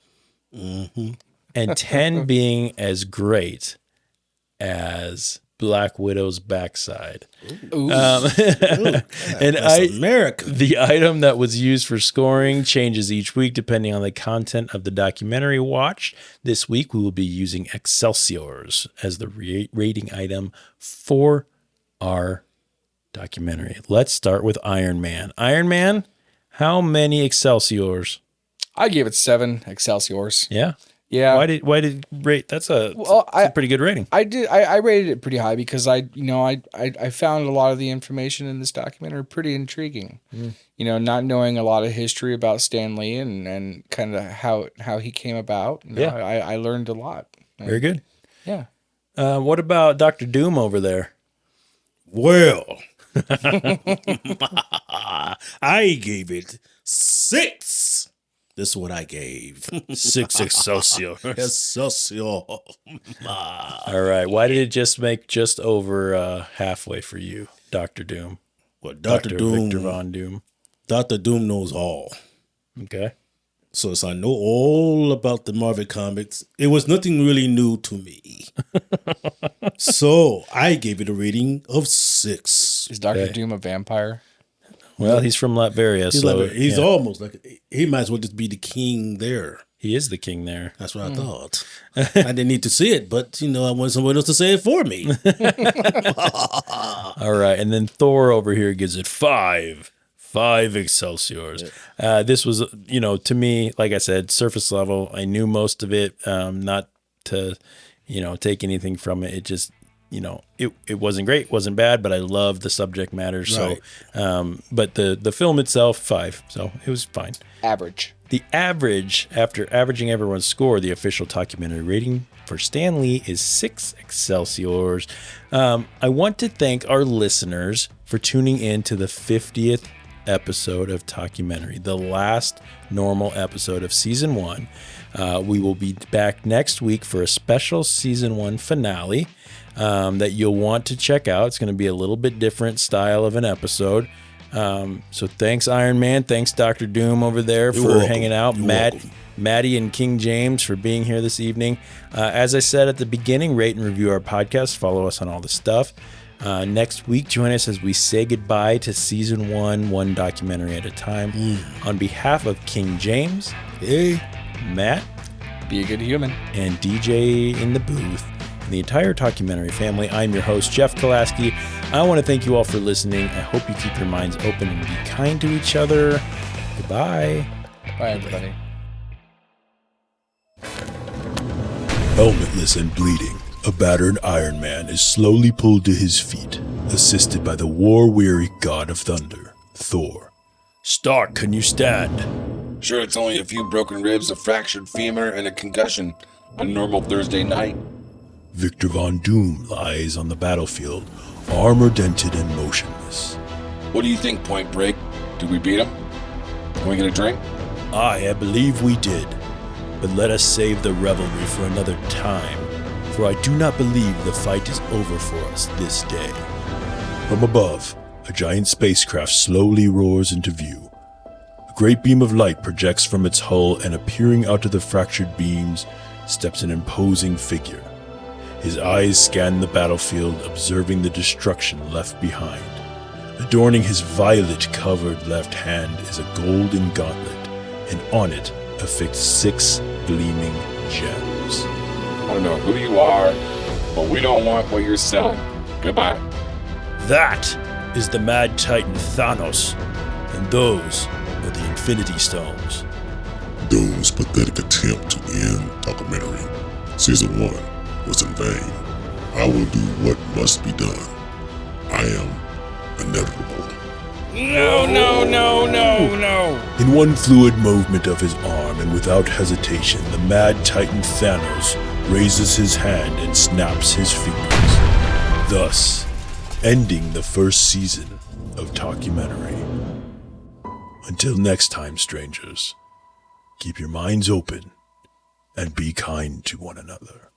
and 10 being as great as Black Widow's backside. Ooh. And America. the item that was used for scoring changes each week depending on the content of the documentary watched. This week we will be using Excelsiors as the rating item for our documentary. Let's start with Iron Man. Iron Man, how many Excelsiors? I gave it 7 Excelsiors. Yeah. Yeah. Why did rate? That's a pretty good rating. I did. I rated it pretty high because I found a lot of the information in this documentary pretty intriguing. You know, not knowing a lot of history about Stan Lee and kind of how he came about. You know, I learned a lot. Very good. Yeah. What about Dr. Doom over there? Well, I gave it 6. This is what I gave. 6 Excelsior. Excelsior. All right. Why did it just make just over halfway for you, Dr. Doom? Well, Dr. Doom. Victor Von Doom. Dr. Doom knows all. Okay. So as I know all about the Marvel comics, it was nothing really new to me. So I gave it a rating of 6. Is Dr. Doom a vampire? Well, he's from Latveria, He's almost like, he might as well just be the king there. He is the king there. That's what I thought. I didn't need to see it, but you know, I want someone else to say it for me. All right, and then Thor over here gives it 5 Excelsiors. This was, you know, to me, like I said, surface level. I knew most of it, not to, you know, take anything from it. It just, you know, it wasn't great, wasn't bad, but I loved the subject matter. So, but the film itself, 5. So it was fine. Average. The average, after averaging everyone's score, the official documentary rating for Stan Lee is 6 Excelsiors. I want to thank our listeners for tuning in to the 50th episode of Talkumentary, the last normal episode of season 1. We will be back next week for a special season 1 finale that you'll want to check out. It's going to be a little bit different style of an episode. So thanks, Iron Man. Thanks, Dr. Doom over there for hanging out. Matty and King James for being here this evening. As I said at the beginning, rate and review our podcast. Follow us on all the stuff. Next week, join us as we say goodbye to season 1 documentary at a time. On behalf of King James, Matt, be a good human, and DJ in the booth, and the entire Talkumentary family, I'm your host, Jeff Kolaski. I want to thank you all for listening. I hope you keep your minds open and be kind to each other. Goodbye. Bye, everybody. Helmetless and bleeding, a battered Iron Man is slowly pulled to his feet, assisted by the war-weary god of thunder, Thor. Stark, can you stand? Sure, it's only a few broken ribs, a fractured femur, and a concussion. A normal Thursday night. Victor Von Doom lies on the battlefield, armor-dented and motionless. What do you think, Point Break? Did we beat him? Can we get a drink? I believe we did. But let us save the revelry for another time, for I do not believe the fight is over for us this day. From above, a giant spacecraft slowly roars into view. A great beam of light projects from its hull, and appearing out of the fractured beams steps an imposing figure. His eyes scan the battlefield, observing the destruction left behind. Adorning his violet-covered left hand is a golden gauntlet, and on it affixed 6 gleaming gems. I don't know who you are, but we don't want what you're selling. Goodbye. That is the Mad Titan Thanos, and those are the Infinity Stones. Those pathetic attempt to end Talkumentary Season 1 was in vain. I will do what must be done. I am inevitable. No. In one fluid movement of his arm and without hesitation, the Mad Titan Thanos raises his hand and snaps his fingers, thus ending the first season of Talkumentary. Until next time, strangers, keep your minds open and be kind to one another.